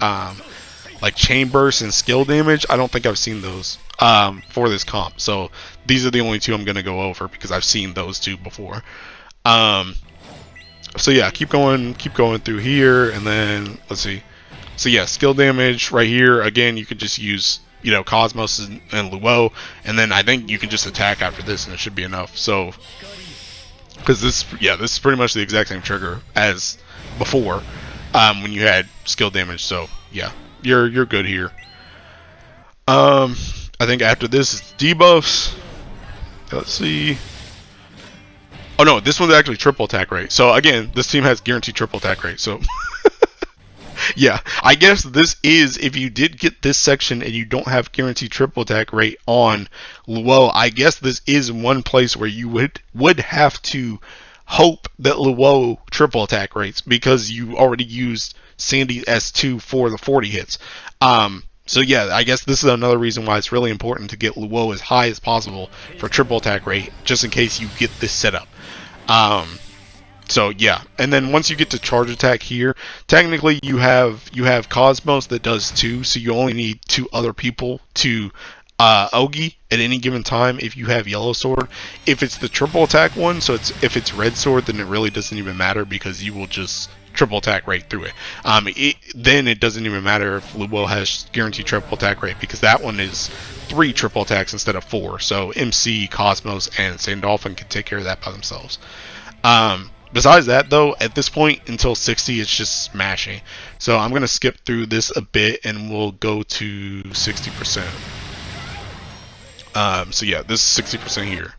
chain burst and skill damage. I don't think I've seen those for this comp. So these are the only two I'm gonna go over because I've seen those two before. So yeah, keep going through here, and then let's see. So yeah, skill damage right here. Again, you could just use Cosmos and Woh, and then I think you can just attack after this and it should be enough. So because this is pretty much the exact same trigger as before when you had skill damage. So yeah, you're good here. I think after this is debuffs. Let's see. Oh no, this one's actually triple attack rate. So again, this team has guaranteed triple attack rate. So yeah, I guess this is, if you did get this section and you don't have guaranteed triple attack rate on Woh, I guess this is one place where you would have to hope that Woh triple attack rates, because you already used Sandy S2 for the 40 hits. So yeah, I guess this is another reason why it's really important to get Woh as high as possible for triple attack rate, just in case you get this setup. So yeah, and then once you get to charge attack here, technically you have Cosmos that does 2, so you only need 2 other people to Ougi at any given time if you have yellow sword. If it's the triple attack one, so if it's red sword, then it really doesn't even matter because you will just triple attack right through it. Then it doesn't even matter if Woh has guaranteed triple attack rate, because that one is 3 triple attacks instead of 4. So MC, Cosmos, and Sandalphon can take care of that by themselves. Besides that, though, at this point until 60, it's just smashing. So I'm gonna skip through this a bit, and we'll go to 60%. So yeah, this is 60% here.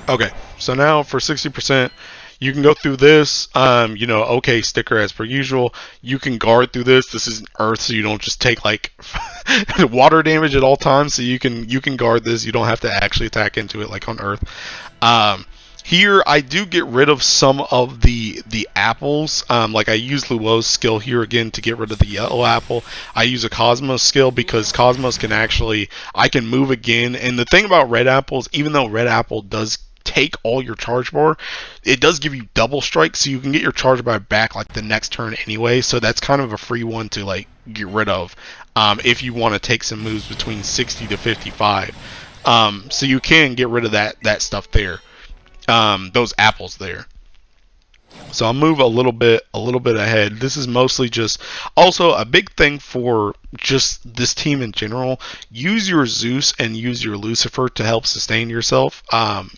Okay, so now for 60%, you can go through this. Okay, sticker as per usual. You can guard through this. This is Earth, so you don't just take like water damage at all times. So you can guard this. You don't have to actually attack into it like on Earth. Here, I do get rid of some of the apples. Like I use Woh's skill here again to get rid of the yellow apple. I use a Cosmos skill because Cosmos can I can move again. And the thing about red apples, even though red apple does take all your charge bar, it does give you double strike, so you can get your charge bar back like the next turn anyway. So that's kind of a free one to like get rid of if you want to take some moves between 60 to 55. So you can get rid of that stuff there. Those apples there. So I'll move a little bit ahead. This is mostly just also a big thing for just this team in general. Use your Zeus and use your Lucifer to help sustain yourself.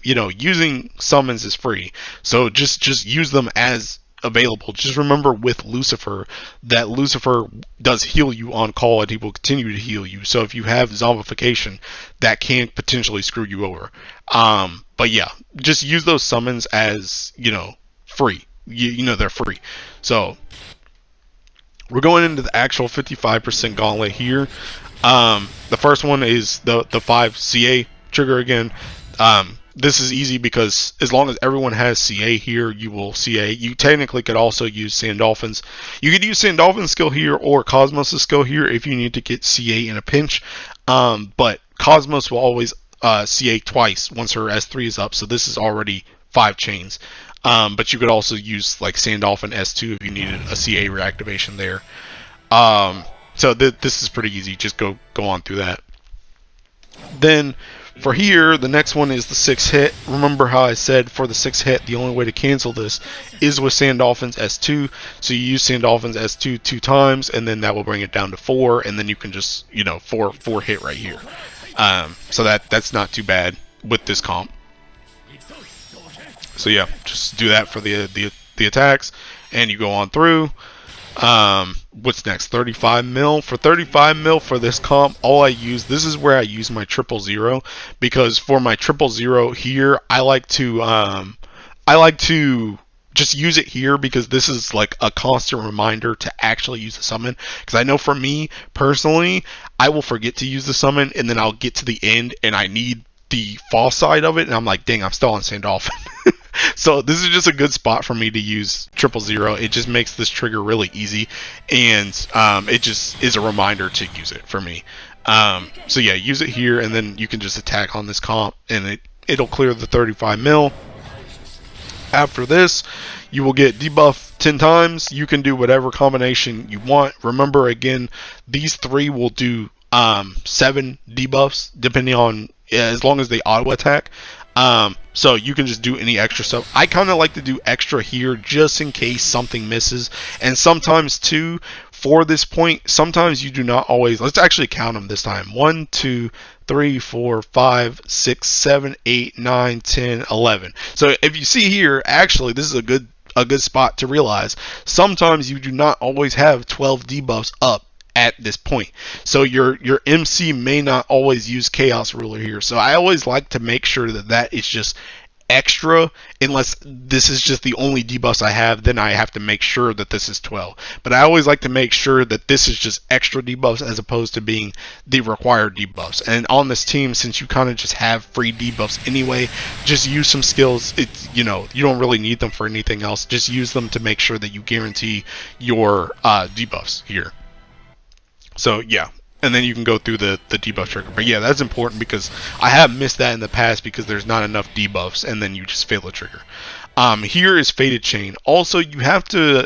Using summons is free, so just use them as available. Just remember with Lucifer that Lucifer does heal you on call, and he will continue to heal you. So if you have zombification, that can potentially screw you over. But yeah, just use those summons as free. They're free. So we're going into the actual 55% gauntlet here. The first one is the 5 CA trigger again. This is easy because as long as everyone has CA here, you will CA. You technically could also use Sandalphon's. You could use Sandalphon's skill here or Cosmos' skill here if you need to get CA in a pinch. But Cosmos will always CA twice once her S3 is up, so this is already 5 chains. But you could also use like Sandalphon S2 if you needed a CA reactivation there. So this is pretty easy. Just go on through that. Then for here, the next one is the 6 hit. Remember how I said for the 6 hit, the only way to cancel this is with Sandalphon's S2. So you use Sandalphon's S2 2 times, and then that will bring it down to 4, and then you can just, you know, 4 hit right here. So that's not too bad with this comp. So yeah, just do that for the attacks, and you go on through. What's next? 35 mil. For 35 mil for this comp, all I use, this is where I use my 000, because for my 000 here, I like to just use it here because this is like a constant reminder to actually use the summon. Because I know for me personally, I will forget to use the summon, and then I'll get to the end and I need the fall side of it, and I'm like, dang, I'm still on Sandalphon. So this is just a good spot for me to use 000. It just makes this trigger really easy, and it just is a reminder to use it for me. So yeah, use it here, and then you can just attack on this comp, and it'll clear the 35 mil. After this, you will get debuff 10 times. You can do whatever combination you want. Remember, again, these 3 will do 7 debuffs, depending on, as long as they auto attack. So you can just do any extra stuff. I kind of like to do extra here just in case something misses. And sometimes too, for this point, sometimes you do not always, let's actually count them this time. 1, 2, 3, 4, 5, 6, 7, 8, 9, 10, 11. So if you see here, actually this is a good spot to realize sometimes you do not always have 12 debuffs up at this point. So your MC may not always use Chaos Ruler here. So I always like to make sure that is just extra, unless this is just the only debuffs I have, then I have to make sure that this is 12. But I always like to make sure that this is just extra debuffs as opposed to being the required debuffs. And on this team, since you kind of just have free debuffs anyway, just use some skills. It's, you know, you don't really need them for anything else. Just use them to make sure that you guarantee your debuffs here. So yeah, and then you can go through the debuff trigger. But yeah, that's important because I have missed that in the past because there's not enough debuffs, and then you just fail the trigger. Here is Fated Chain. Also, you have to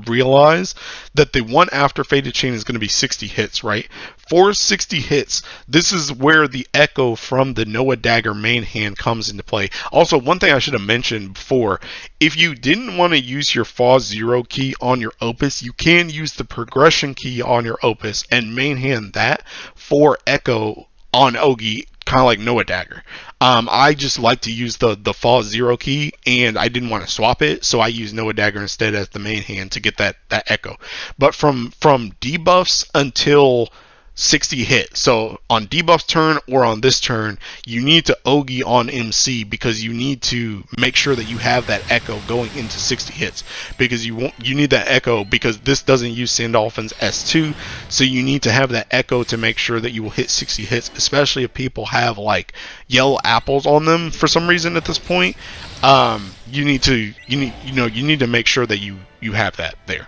realize that the one after Fated Chain is going to be 60 hits, right? For 60 hits, this is where the echo from the Noah Dagger main hand comes into play. Also, one thing I should have mentioned before, if you didn't want to use your Faz 0 key on your Opus, you can use the progression key on your Opus and main hand that for echo on Ougi, kind of like Noah Dagger. I just like to use the Faz 0 key, and I didn't want to swap it, so I use Noah Dagger instead as the main hand to get that echo. But from debuffs until 60 hit, so on debuff's turn or on this turn, you need to Ougi on MC because you need to make sure that you have that echo going into 60 hits, because you need that echo because this doesn't use Sandalphon's S2, so you need to have that echo to make sure that you will hit 60 hits, especially if people have like yellow apples on them for some reason at this point. You need to make sure that you have that there.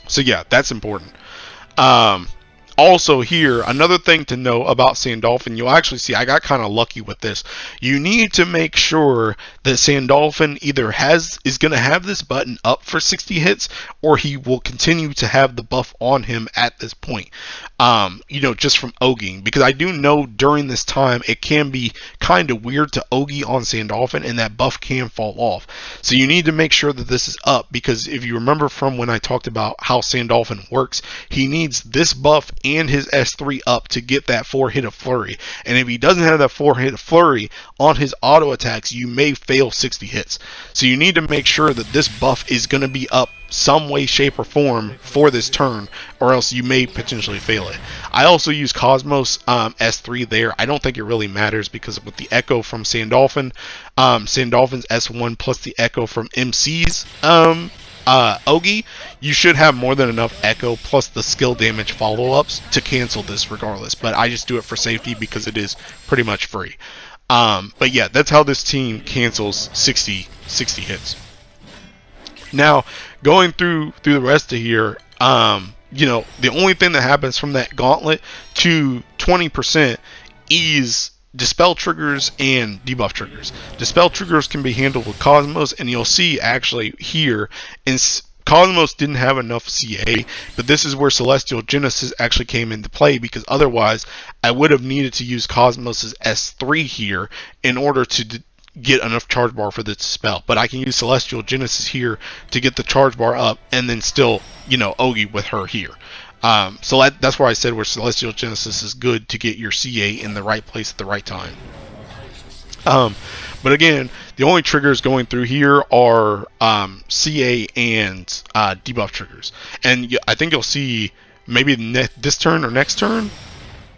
So yeah, that's important. Also here, another thing to know about Sandalphon, you'll actually see I got kind of lucky with this. You need to make sure that Sandalphon either is going to have this button up for 60 hits, or he will continue to have the buff on him at this point. Just from Ougiing, because I do know during this time it can be kind of weird to Ougi on Sandalphon, and that buff can fall off. So you need to make sure that this is up, because if you remember from when I talked about how Sandalphon works, he needs this buff and his S3 up to get that 4-hit of flurry. And if he doesn't have that 4-hit of flurry on his auto attacks, you may fail 60 hits. So you need to make sure that this buff is going to be up some way, shape, or form for this turn, or else you may potentially fail it. I also use Cosmos S3 there. I don't think it really matters because with the echo from Sandalphon, Sandalphon's S1 plus the echo from MC's Ougi, you should have more than enough echo plus the skill damage follow-ups to cancel this regardless. But I just do it for safety because it is pretty much free. But yeah, that's how this team cancels 60 hits. Now, going through the rest of here, the only thing that happens from that Gauntlet to 20% is dispel triggers and debuff triggers. Dispel triggers can be handled with Cosmos, and you'll see actually here in Cosmos didn't have enough CA, but this is where Celestial Genesis actually came into play, because otherwise I would have needed to use Cosmos's S3 here in order to get enough charge bar for the dispel. But I can use Celestial Genesis here to get the charge bar up, and then still, you know, Ougi with her here. So that's where I said where Celestial Genesis is good to get your CA in the right place at the right time. But again, the only triggers going through here are CA and debuff triggers. And I think you'll see maybe this turn or next turn.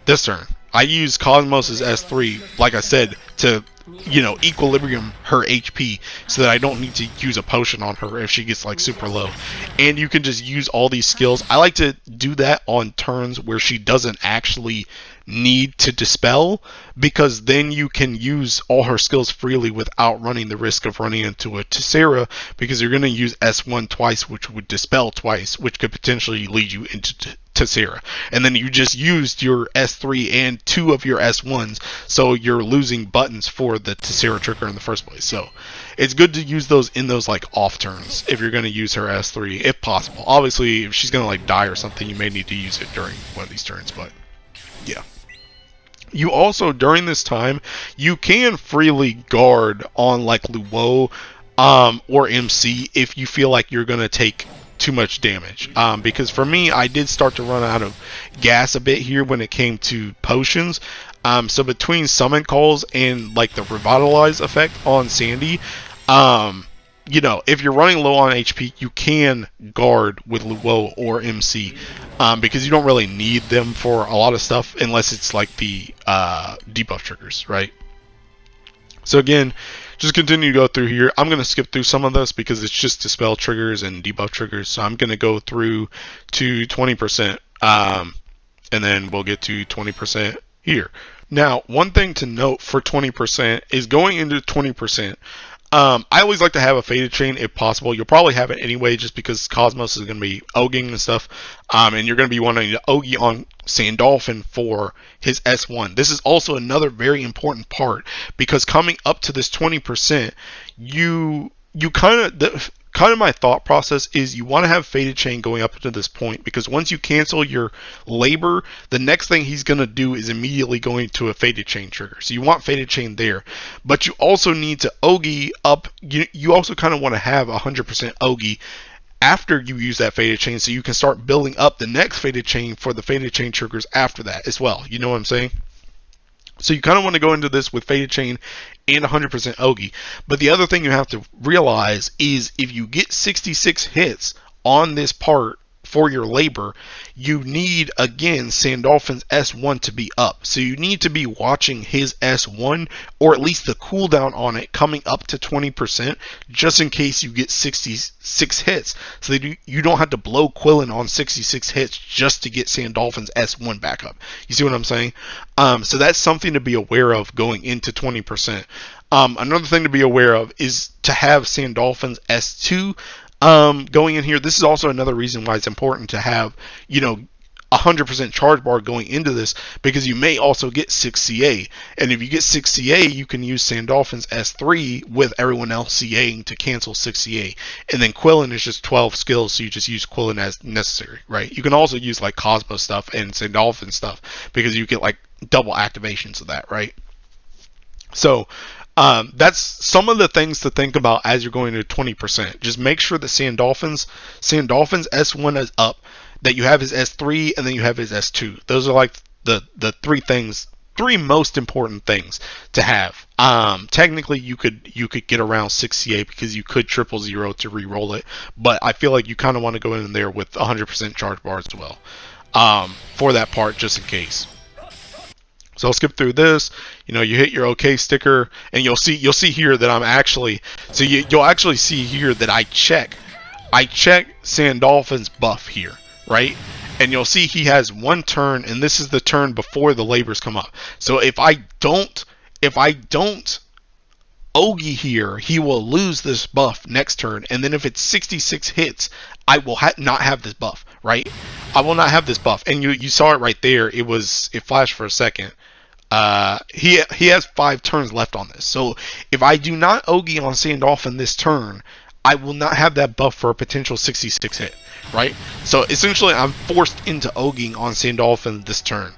This turn, I use Cosmos's S3, like I said, to, you know, equilibrium her HP so that I don't need to use a potion on her if she gets like super low. And you can just use all these skills. I like to do that on turns where she doesn't actually need to dispel, because then you can use all her skills freely without running the risk of running into a Tessera, because you're going to use S1 twice, which would dispel twice, which could potentially lead you into Tessera. And then you just used your S3 and 2 of your S1s, so you're losing buttons for the Tessera trigger in the first place. So it's good to use those in those like off turns if you're going to use her S3 if possible. Obviously, if she's going to like die or something, you may need to use it during one of these turns, but yeah. You also, during this time, you can freely guard on like Woh or MC if you feel like you're going to take too much damage. Because for me, I did start to run out of gas a bit here when it came to potions. So between summon calls and like the revitalize effect on Sandy, you know, if you're running low on HP, you can guard with Woh or MC, because you don't really need them for a lot of stuff unless it's like the debuff triggers, right? So again, just continue to go through here. I'm going to skip through some of this because it's just dispel triggers and debuff triggers. So I'm going to go through to 20%, and then we'll get to 20% here. Now, one thing to note for 20% is going into 20%, I always like to have a faded chain if possible. You'll probably have it anyway just because Cosmos is going to be Ouging and stuff. And you're going to be wanting to Ougi on Sandalphon for his S1. This is also another very important part, because coming up to this 20%, you kind of my thought process is you want to have faded chain going up to this point, because once you cancel your labor, the next thing he's going to do is immediately going to a faded chain trigger. So you want faded chain there, but you also need to Ougi up. You also kind of want to have 100% Ougi after you use that faded chain, so you can start building up the next faded chain for the faded chain triggers after that as well. You know what I'm saying? So you kind of want to go into this with faded chain and 100% Ougi. But the other thing you have to realize is if you get 66 hits on this part for your labor, you need, again, Sandalphon's S1 to be up. So you need to be watching his S1, or at least the cooldown on it, coming up to 20%, just in case you get 66 hits. So that you don't have to blow Quilin on 66 hits just to get Sandalphon's S1 back up. You see what I'm saying? So that's something to be aware of going into 20%. Another thing to be aware of is to have Sandalphon's S2 going in here. This is also another reason why it's important to have, you know, 100% charge bar going into this, because you may also get 6 CA, and if you get 6 CA, you can use Sandalphon's S3 with everyone else CAing to cancel 6 CA, and then Quilin is just 12 skills, so you just use Quilin as necessary, right? You can also use like Cosmos stuff and Sandalphon stuff, because you get like double activations of that, right? So that's some of the things to think about as you're going to 20%. Just make sure that Sandalphon's S1 is up, that you have his S3, and then you have his S2. Those are like the three most important things to have. Technically, you could get around 6 CA because you could 000 to re-roll it, but I feel like you kind of want to go in there with 100% charge bar as well, for that part, just in case. So I'll skip through this. You know, you hit your OK sticker, and you'll see here that I'm actually, so you'll actually see here that I check Sandalphon's buff here, right? And you'll see he has one turn, and this is the turn before the labors come up. So if I don't Ougi here, he will lose this buff next turn, and then if it's 66 hits, I will not have this buff, right? I will not have this buff, and you saw it right there. It flashed for a second. He has 5 turns left on this. So if I do not Ougi on Sandalphon this turn, I will not have that buff for a potential 66 hit, right? So essentially, I'm forced into Ougiing on Sandalphon this turn.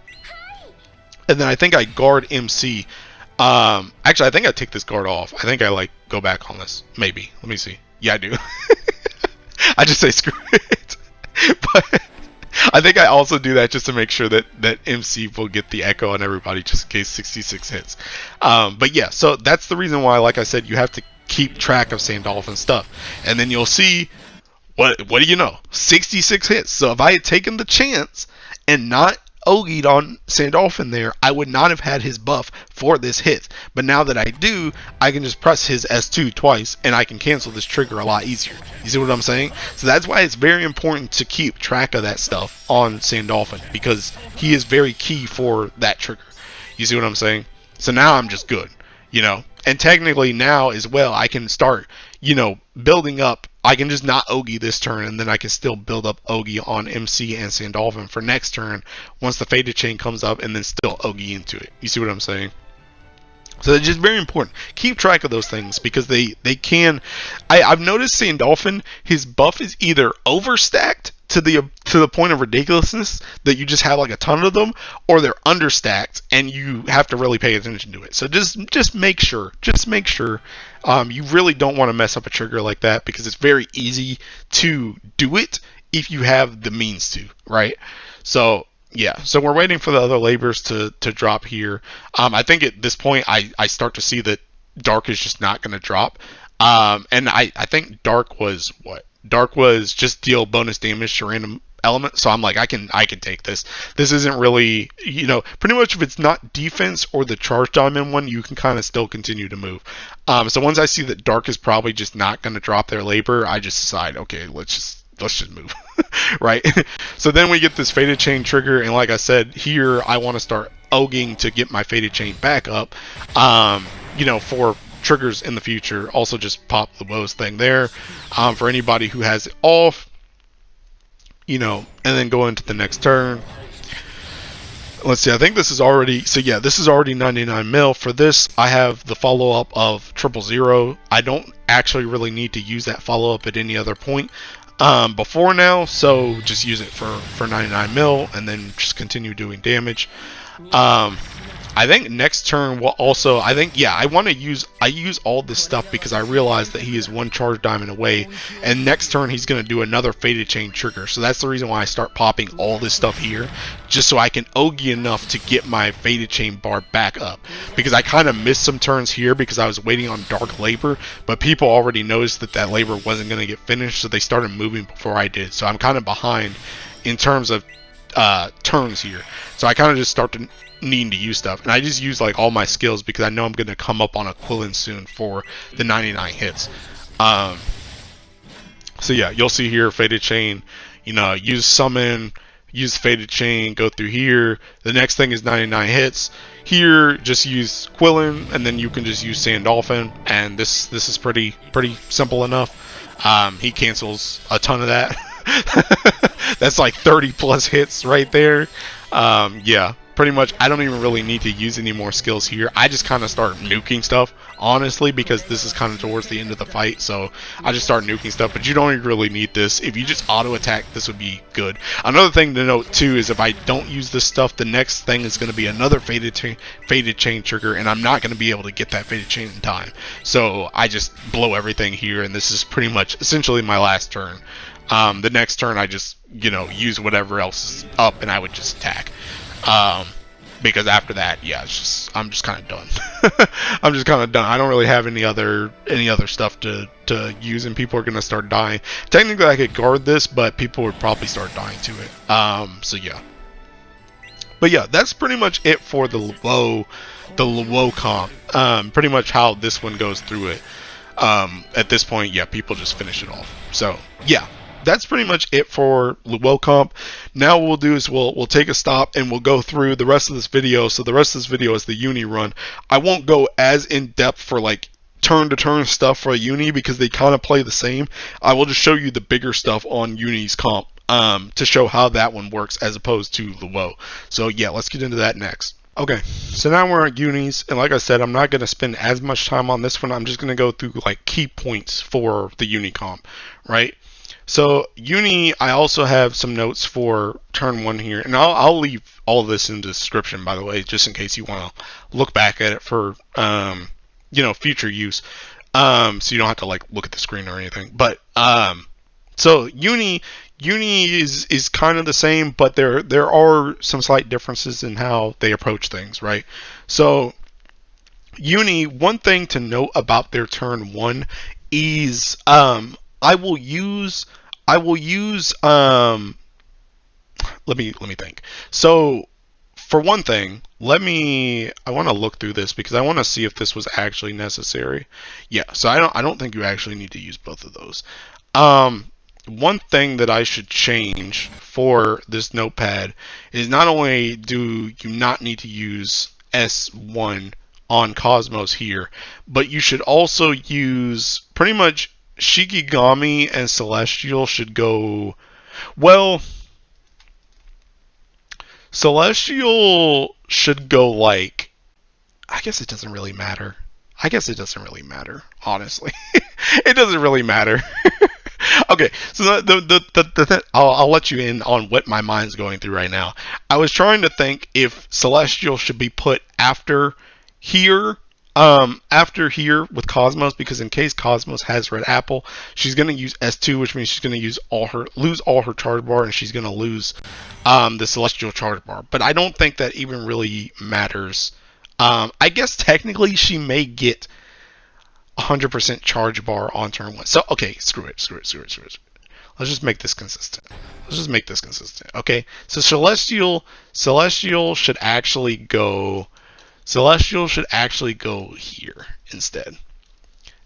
And then I think I guard MC. Actually, I think I take this guard off. I think I like go back on this. Maybe. Let me see. Yeah, I do. I just say screw it. But I think I also do that just to make sure that MC will get the echo on everybody just in case 66 hits. But yeah, so that's the reason why, like I said, you have to keep track of Sandalphon stuff. And then you'll see, what do you know? 66 hits. So if I had taken the chance and not Ougied on Sandalphon there, I would not have had his buff for this hit. But now that I do, I can just press his S2 twice and I can cancel this trigger a lot easier. You see what I'm saying? So that's why it's very important to keep track of that stuff on Sandalphon, because he is very key for that trigger. You see what I'm saying? So now I'm just good, you know. And technically now as well, I can start, you know, building up. I can just not Ougi this turn, and then I can still build up Ougi on MC and Sandalphon for next turn once the Faded Chain comes up, and then still Ougi into it. You see what I'm saying? So it's just very important. Keep track of those things, because they can. I've noticed Sandalphon, his buff is either overstacked to the point of ridiculousness that you just have like a ton of them, or they're understacked and you have to really pay attention to it. So just make sure you really don't want to mess up a trigger like that, because it's very easy to do it if you have the means to, right? So yeah, so we're waiting for the other labors to drop here. I think at this point I start to see that Dark is just not going to drop. And I think Dark was what? Dark was just deal bonus damage to random element. So I'm like, I can take this. This isn't really, you know, pretty much if it's not defense or the charge diamond one, you can kind of still continue to move. So once I see that Dark is probably just not going to drop their labor, I just decide, okay, let's just move. Right? So then we get this Faded Chain trigger, and like I said, here I want to start Ougiing to get my Faded Chain back up, you know, for triggers in the future. Also just pop the Woh's thing there, for anybody who has it off, you know, and then go into the next turn. Let's see, I think this is already, so yeah, this is already 99 mil. For this, I have the follow-up of 000. I don't actually really need to use that follow-up at any other point before now, so just use it for 99 mil and then just continue doing damage. I think next turn will also, I think, yeah, I use all this stuff because I realize that he is one charge diamond away, and next turn he's going to do another Faded Chain trigger. So that's the reason why I start popping all this stuff here, just so I can Ougi enough to get my Faded Chain bar back up, because I kind of missed some turns here because I was waiting on Dark Labor, but people already noticed that labor wasn't going to get finished, so they started moving before I did. So I'm kind of behind in terms of turns here, so I kind of just start to needing to use stuff, and I just use like all my skills because I know I'm going to come up on a Quilin soon for the 99 hits. So yeah, you'll see here Faded Chain, you know, use summon, use Faded Chain, go through here. The next thing is 99 hits. Here just use Quilin, and then you can just use Sandalphon, and this is pretty simple enough. He cancels a ton of that. That's like 30 plus hits right there. Yeah, pretty much I don't even really need to use any more skills here. I just kind of start nuking stuff, honestly, because this is kind of towards the end of the fight, so I just start nuking stuff, but you don't even really need this. If you just auto attack, this would be good. Another thing to note too is if I don't use this stuff, the next thing is going to be another Faded Chain trigger, and I'm not going to be able to get that Faded Chain in time. So I just blow everything here, and this is pretty much essentially my last turn. The next turn I just, you know, use whatever else is up, and I would just attack. Because after that, yeah, I'm just kind of done. I'm just kind of done. I don't really have any other stuff to use, and people are gonna start dying. Technically, I could guard this, but people would probably start dying to it. So yeah. But yeah, that's pretty much it for the Woh comp. Pretty much how this one goes through it. At this point, yeah, people just finish it off. So yeah. That's pretty much it for Woh comp. Now what we'll do is we'll take a stop and we'll go through the rest of this video. So the rest of this video is the Yuni run. I won't go as in depth for like turn to turn stuff for a Yuni because they kind of play the same. I will just show you the bigger stuff on Yuni's comp to show how that one works as opposed to the Woh. So yeah, let's get into that next. Okay, so now we're at Unis, and like I said, I'm not going to spend as much time on this one. I'm just going to go through like key points for the Uni comp, right? So Uni, I also have some notes for turn one here, and I'll leave all of this in the description, by the way, just in case you want to look back at it for future use, so you don't have to like look at the screen or anything. But so Uni is kind of the same, but there are some slight differences in how they approach things, right? So Uni, one thing to note about their turn one is let me think. So for one thing, I want to look through this because I want to see if this was actually necessary. Yeah, so I don't think you actually need to use both of those. One thing that I should change for this notepad is not only do you not need to use S1 on Cosmos here, but you should also use pretty much Shikigami and Celestial should go, well, Celestial should go like, I guess it doesn't really matter. Honestly. It doesn't really matter. Okay, so I'll let you in on what my mind's going through right now. I was trying to think if Celestial should be put after here, with Cosmos, because in case Cosmos has Red Apple, she's gonna use S2, which means she's gonna lose all her charge bar, and she's gonna lose the Celestial charge bar. But I don't think that even really matters. I guess technically she may get 100% charge bar on turn one. So, okay, screw it. Let's just make this consistent. Okay, so Celestial should actually go here instead.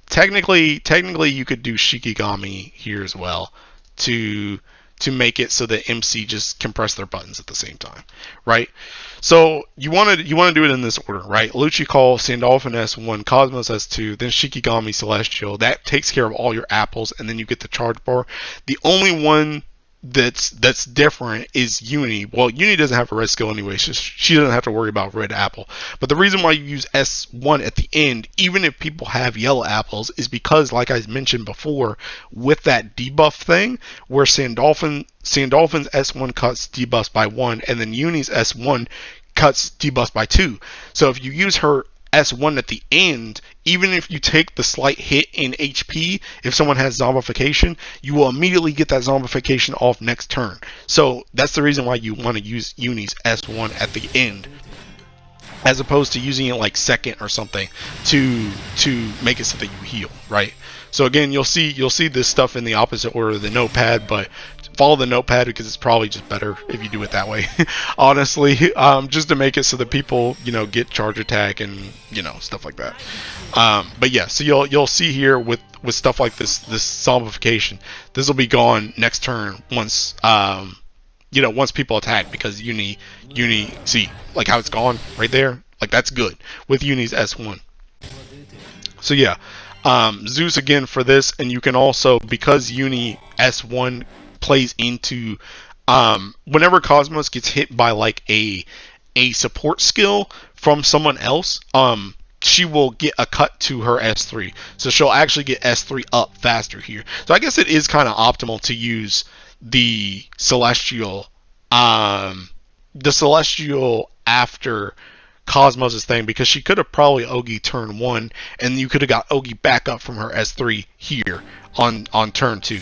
Technically, you could do Shikigami here as well to make it so that MC just can press their buttons at the same time, right? So you want to do it in this order, right? Luci Call, Sandalphon S1, Cosmos S2, then Shikigami Celestial. That takes care of all your apples, and then you get the charge bar. The only one that's different is Uni. Well, Uni doesn't have a red skill anyway, so she doesn't have to worry about red apple. But the reason why you use S1 at the end, even if people have yellow apples, is because, like I mentioned before, with that debuff thing, where Sandalphon's S1 cuts debuffs by 1, and then Uni's S1 cuts debuffs by 2. So if you use her S1 at the end, even if you take the slight hit in HP, if someone has zombification, you will immediately get that zombification off next turn. So that's the reason why you want to use Uni's S1 at the end, as opposed to using it like second or something to make it so that you heal, right? So again, you'll see this stuff in the opposite order of the notepad, but follow the notepad because it's probably just better if you do it that way. Honestly, just to make it so that people get charge attack and stuff like that. But yeah, so you'll see here with stuff like this zombification, this will be gone next turn once once people attack, because Uni see like how it's gone right there, like that's good with Uni's S1. So yeah, Zeus again for this, and you can also, because Uni S1 plays into whenever Cosmos gets hit by like a support skill from someone else, she will get a cut to her S3, so she'll actually get S3 up faster here. So I guess it is kind of optimal to use the Celestial after Cosmos' thing, because she could have probably Ougi turn 1, and you could have got Ougi back up from her S3 here on turn 2.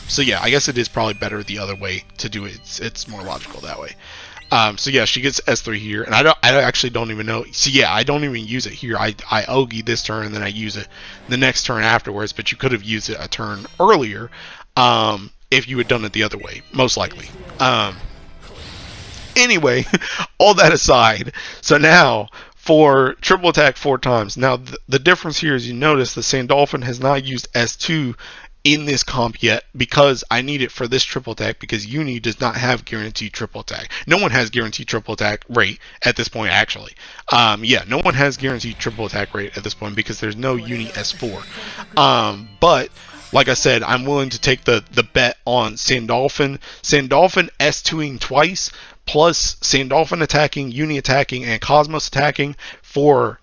So yeah, I guess it is probably better the other way to do it. It's more logical that way. So yeah, she gets S3 here, and I actually don't even know. So yeah, I don't even use it here. I Ougi this turn, and then I use it the next turn afterwards. But you could have used it a turn earlier if you had done it the other way, most likely. Anyway, all that aside, so now for triple attack 4 times. Now the difference here is, you notice the Sandalphon has not used S2 in this comp yet, because I need it for this triple attack, because Uni does not have guaranteed triple attack. No one has guaranteed triple attack rate at this point, actually. Yeah, no one has guaranteed triple attack rate at this point because there's no Uni S4. But like I said, I'm willing to take the bet on Sandalphon S2ing twice, plus Sandalphon attacking, Yuni attacking, and Cosmos attacking for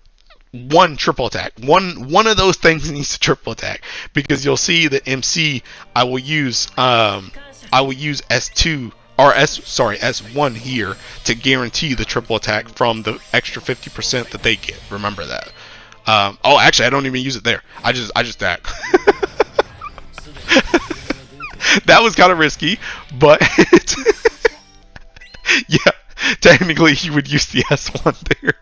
one triple attack. One of those things needs to triple attack, because you'll see that MC I will use S2 or S1 here to guarantee the triple attack from the extra 50% that they get. Remember that. Oh, actually, I don't even use it there. I just attack. That was kind of risky, but yeah, technically you would use the S1 there.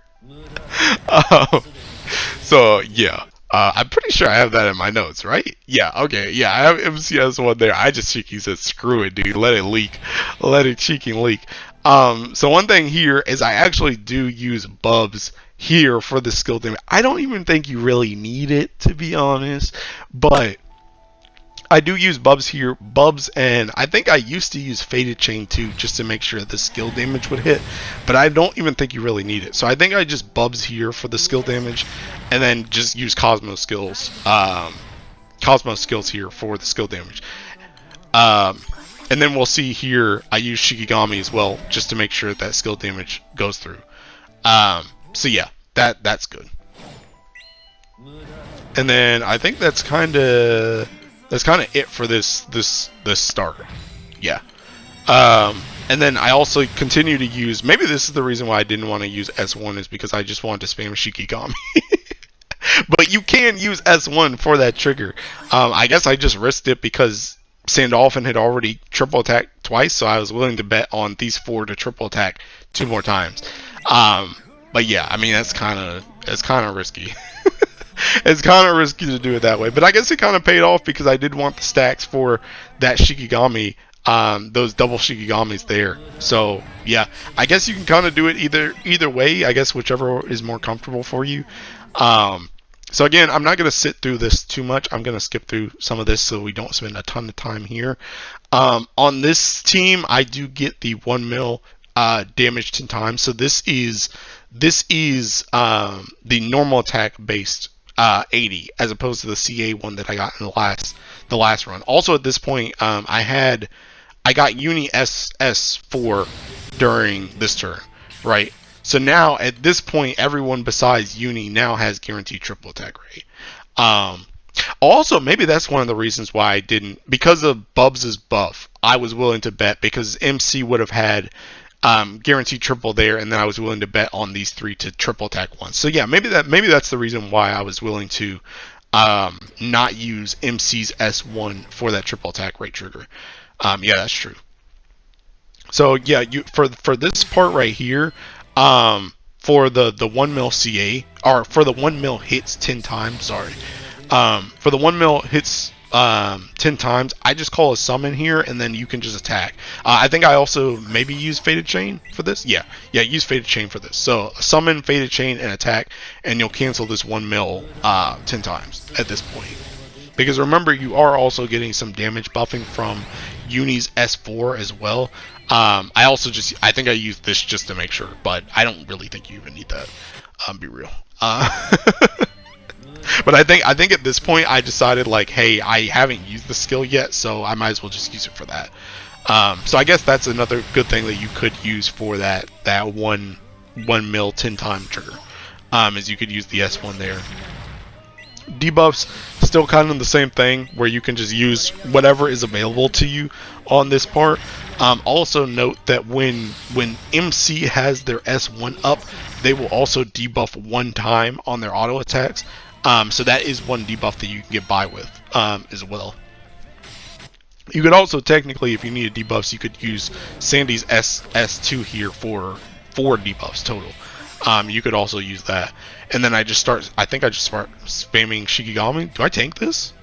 So yeah, I'm pretty sure I have that in my notes, right? Yeah, okay, yeah, I have MCS1 there. I just cheeky said, screw it, dude, let it leak, let it cheeky leak. So one thing here is I actually do use Bubs here for the skill damage. I don't even think you really need it, to be honest, but I do use Bubs here. Bubs, and I think I used to use Faded Chain too, just to make sure the skill damage would hit, but I don't even think you really need it. So I think I just Bubs here for the skill damage, and then just use Cosmos skills here for the skill damage. And then we'll see here I use Shikigami as well, just to make sure that skill damage goes through. So yeah, that's good. And then I think that's kind of it for this start. Yeah. And then I also continue to use, maybe this is the reason why I didn't want to use S1, is because I just wanted to spam Shikigami. But you can use S1 for that trigger. I guess I just risked it because Sandalphon had already triple attacked twice, so I was willing to bet on these 4 to triple attack 2 more times. But yeah, I mean, it's kind of risky. It's kind of risky to do it that way, but I guess it kind of paid off because I did want the stacks for that Shikigami, those double Shikigamis there. So yeah, I guess you can kind of do it either way. I guess whichever is more comfortable for you. So again, I'm not going to sit through this too much. I'm going to skip through some of this so we don't spend a ton of time here. On this team, I do get the 1 mil damage 10 times. So this is the normal attack based 80, as opposed to the CA one that I got in the last run. Also at this point, I got Yuni S3 during this turn, right? So now at this point, everyone besides Yuni now has guaranteed triple attack rate. Also, maybe that's one of the reasons why I didn't, because of Bubs' buff, I was willing to bet, because MC would have had guaranteed triple there, and then I was willing to bet on these 3 to triple attack once. So yeah, maybe that's the reason why I was willing to not use MC's S1 for that triple attack rate trigger. Yeah, that's true. So yeah, for this part right here, for the 1 mil CA, or for the 1 mil hits 10 times, sorry, for the 1 mil hits 10 times, I just call a summon here, and then you can just attack. I think I also maybe use Faded Chain for this. Yeah, use Faded Chain for this. So summon, Faded Chain, and attack, and you'll cancel this 1 mil 10 times at this point. Because remember, you are also getting some damage buffing from Yuni's S4 as well. I think I use this just to make sure, but I don't really think you even need that. Be real. But I think at this point I decided, like, hey, I haven't used the skill yet, so I might as well just use it for that. So I guess that's another good thing that you could use for that 1 mil 10 time trigger, is you could use the S1 there. Debuffs, still kind of the same thing, where you can just use whatever is available to you on this part. Also note that when MC has their S1 up, they will also debuff 1 time on their auto attacks. So that is one debuff that you can get by with as well. You could also technically, if you needed debuffs, you could use Sandy's S2 here for 4 debuffs total. You could also use that. And then I think I just start spamming Shikigami. Do I tank this?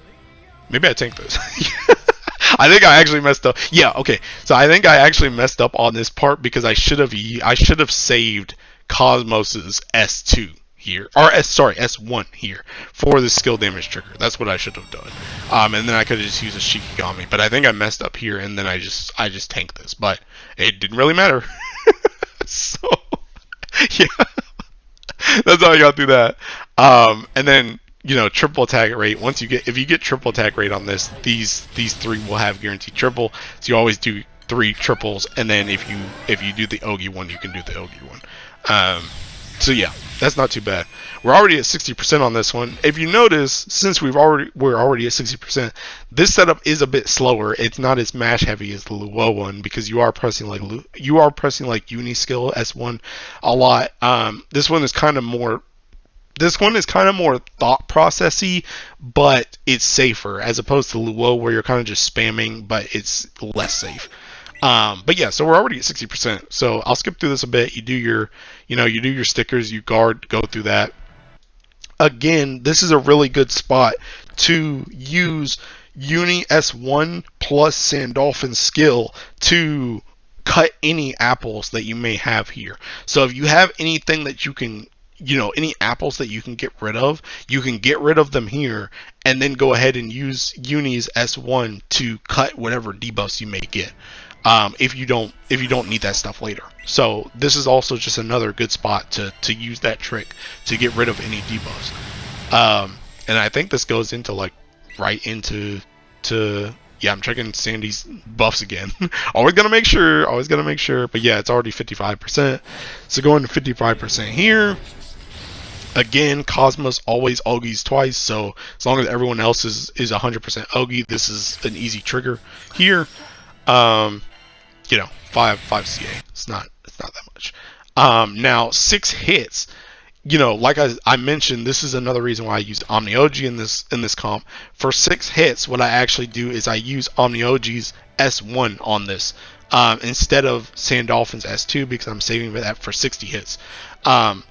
Maybe I tank this. I think I actually messed up. Yeah, okay. So I think I actually messed up on this part, because I should have saved Cosmos's S2 here, or S1 here for the skill damage trigger. That's what I should have done. And then I could have just used a Shikigami, but I think I messed up here, and then I just tanked this, but it didn't really matter. So yeah, that's how I got through that. And then, you know, triple attack rate. If you get triple attack rate on this, these 3 will have guaranteed triple. So you always do 3 triples, and then if you do the Ougi one, you can do the Ougi one. So yeah, that's not too bad. We're already at 60% on this one. If you notice, since we're already at 60%, this setup is a bit slower. It's not as mash heavy as the Woh one, because you are pressing like Yuni skill S1 a lot. This one is kind of more thought processy, but it's safer as opposed to Woh, where you're kind of just spamming, but it's less safe. But yeah, so we're already at 60%. So I'll skip through this a bit. You do your stickers, you guard, go through that. Again, this is a really good spot to use Yuni S1 plus Sandalphon's skill to cut any apples that you may have here. So if you have anything that you can, any apples that you can get rid of, you can get rid of them here, and then go ahead and use Yuni's S1 to cut whatever debuffs you may get. If you don't need that stuff later. So this is also just another good spot to use that trick to get rid of any debuffs. And I think this goes into right into yeah, I'm checking Sandy's buffs again. always gonna make sure, but yeah, it's already 55%. So going to 55% here. Again, Cosmos always Ougies twice, so as long as everyone else is 100% Ougi, this is an easy trigger here. 5 CA. It's not that much. Now 6 hits. Like I mentioned, this is another reason why I used Omni Ougi in this comp. For 6 hits, what I actually do is I use Omni Ougi's S1 on this instead of Sandalphon's S2, because I'm saving that for 60 hits.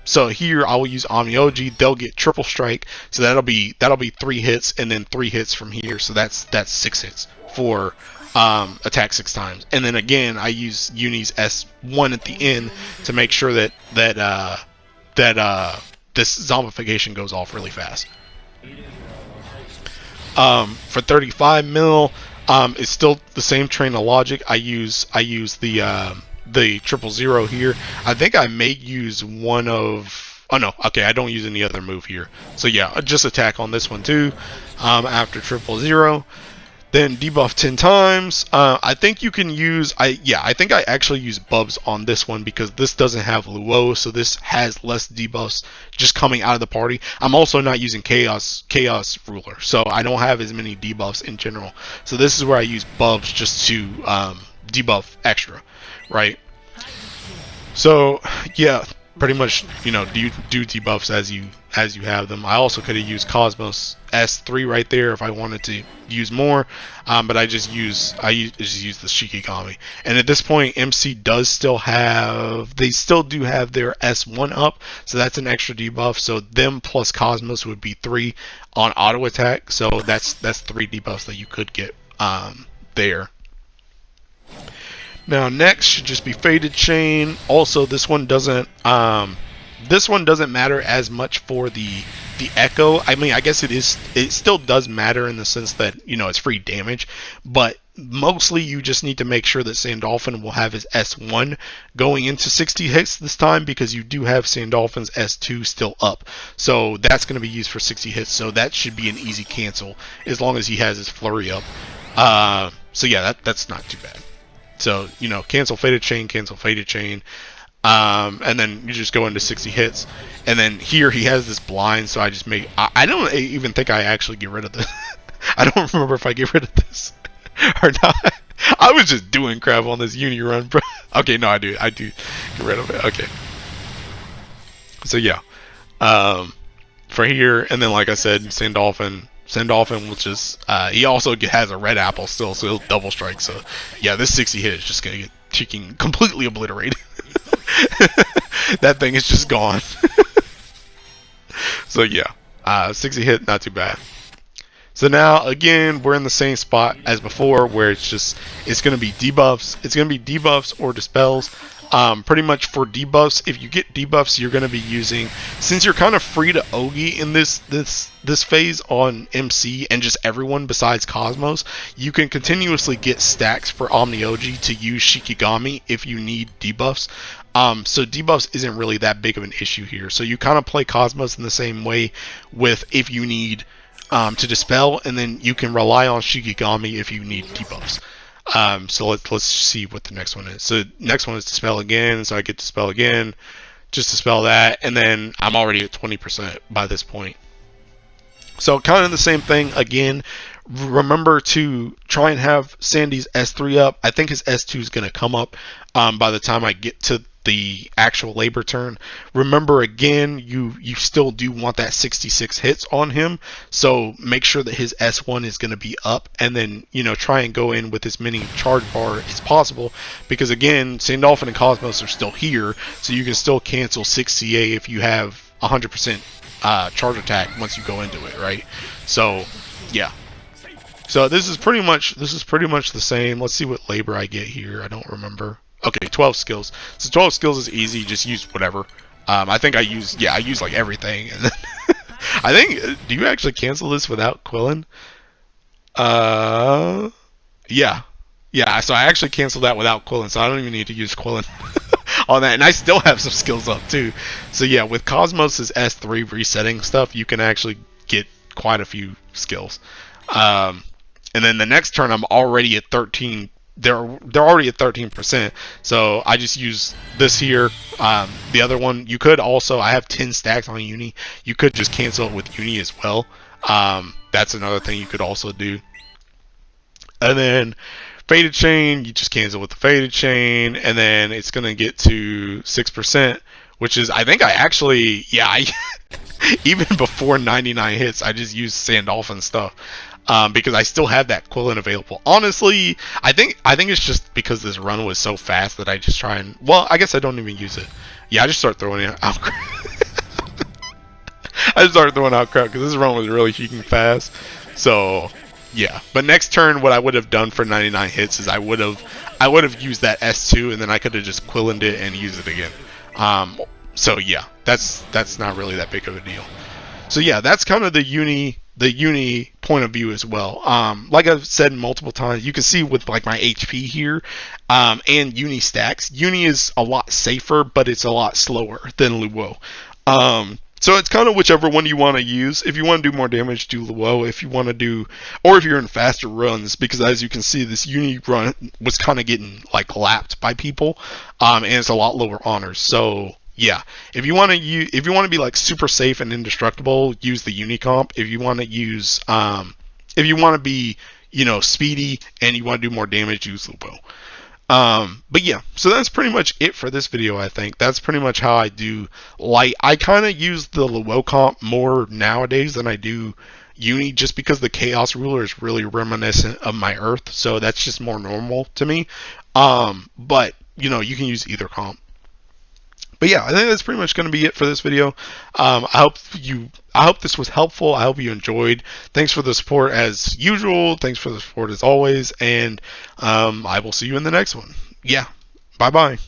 So here I will use Omni Ougi. They'll get triple strike, so that'll be 3 hits, and then 3 hits from here. So that's 6 hits for attack 6 times, and then again I use Yuni's S1 at the end to make sure that this zombification goes off really fast. For 35 mil, it's still the same train of logic. I use the 000 here. I think I may use one of. Oh no, okay, I don't use any other move here. So yeah, just attack on this one too. After 000. Then debuff 10 times. I think you can use. I think I actually use Bubs on this one, because this doesn't have Woh, so this has less debuffs just coming out of the party. I'm also not using Chaos Ruler, so I don't have as many debuffs in general. So this is where I use Bubs just to debuff extra, right? So yeah, pretty much do debuffs as you have them. I also could have used Cosmos S3 right there if I wanted to use more, but I just use the Shikigami. And at this point, MC does still have their S1 up, so that's an extra debuff. So them plus Cosmos would be 3 on auto attack. So that's 3 debuffs that you could get there. Now next should just be Faded Chain. Also, this one doesn't matter as much for the echo. I mean, I guess it still does matter in the sense that it's free damage, but mostly you just need to make sure that Sandalphon will have his S1 going into 60 hits this time, because you do have Sandalphon's S2 still up, so that's going to be used for 60 hits. So that should be an easy cancel as long as he has his flurry up. So yeah, that's not too bad. So cancel Faded Chain, and then you just go into 60 hits, and then here he has this blind, so I just make. I don't even think I actually get rid of this. I don't remember if I get rid of this or not. I was just doing crap on this Uni run, bro. Okay, no, I do get rid of it. Okay, so yeah, for here, and then like I said, Sandalphon will just he also has a red apple still, so he'll double strike. So yeah, this 60 hit is just gonna get completely obliterated. That thing is just gone. So yeah, 60 hit, not too bad. So now again, we're in the same spot as before, where it's gonna be debuffs. It's gonna be debuffs or dispels. Pretty much for debuffs, if you get debuffs, you're going to be using, since you're kind of free to Ougi in this phase on MC and just everyone besides Cosmos, you can continuously get stacks for Omni Ougi to use Shikigami if you need debuffs. So debuffs isn't really that big of an issue here. So you kind of play Cosmos in the same way with if you need to dispel, and then you can rely on Shikigami if you need debuffs. So let's see what the next one is. So next one is Dispel again. So I get Dispel again, just Dispel that, and then I'm already at 20% by this point. So kind of the same thing again. Remember to try and have Sandy's S3 up. I think his S2 is going to come up by the time I get to the actual labor turn. Remember again, you still do want that 66 hits on him, so make sure that his S1 is going to be up, and then try and go in with as many charge bar as possible, because again, Sandalphon and Cosmos are still here, so you can still cancel 6 CA if you have 100% charge attack once you go into it, right? So yeah. So this is pretty much the same. Let's see what labor I get here. I don't remember. Okay, 12 skills. So 12 skills is easy. Just use whatever. I think I use like everything. And then I think, do you actually cancel this without Quilin? Yeah. So I actually canceled that without Quilin, so I don't even need to use Quilin on that. And I still have some skills up too. So yeah, with Cosmos' S3 resetting stuff, you can actually get quite a few skills. And then the next turn, I'm already at 13. They're already at 13%. So I just use this here. The other one, you could also, I have 10 stacks on Yuni. You could just cancel it with Yuni as well. That's another thing you could also do. And then Faded Chain, you just cancel with the Faded Chain, and then it's gonna get to 6%, which is, I think I actually, even before 99 hits, I just used Sandalphon stuff. Because I still have that Quilin available. Honestly, I think it's just because this run was so fast that I just try and, well, I guess I don't even use it. Yeah, I just start throwing it out. I just started throwing out crap because this run was really freaking fast. So yeah, but next turn, what I would have done for 99 hits is I would have used that S2, and then I could have just Quilined it and used it again. So yeah, that's not really that big of a deal. So yeah, that's kind of the Yuni point of view as well. Like I've said multiple times, you can see with like my HP here, and Yuni stacks. Yuni is a lot safer, but it's a lot slower than Woh. So it's kind of whichever one you want to use. If you want to do more damage, do Woh. If you want to do, or if you're in faster runs, because as you can see, this Yuni run was kind of getting like lapped by people, and it's a lot lower honors. So yeah, if you want to be like super safe and indestructible, use the Yuni comp. If you want to use, if you want to be, speedy and you want to do more damage, use Woh. But yeah, so that's pretty much it for this video. I think that's pretty much how I do light. I kind of use the Woh comp more nowadays than I do Yuni, just because the Chaos Ruler is really reminiscent of my Earth, so that's just more normal to me. But you can use either comp. But yeah, I think that's pretty much going to be it for this video. I hope this was helpful. I hope you enjoyed. Thanks for the support as usual. Thanks for the support as always. And I will see you in the next one. Yeah. Bye-bye.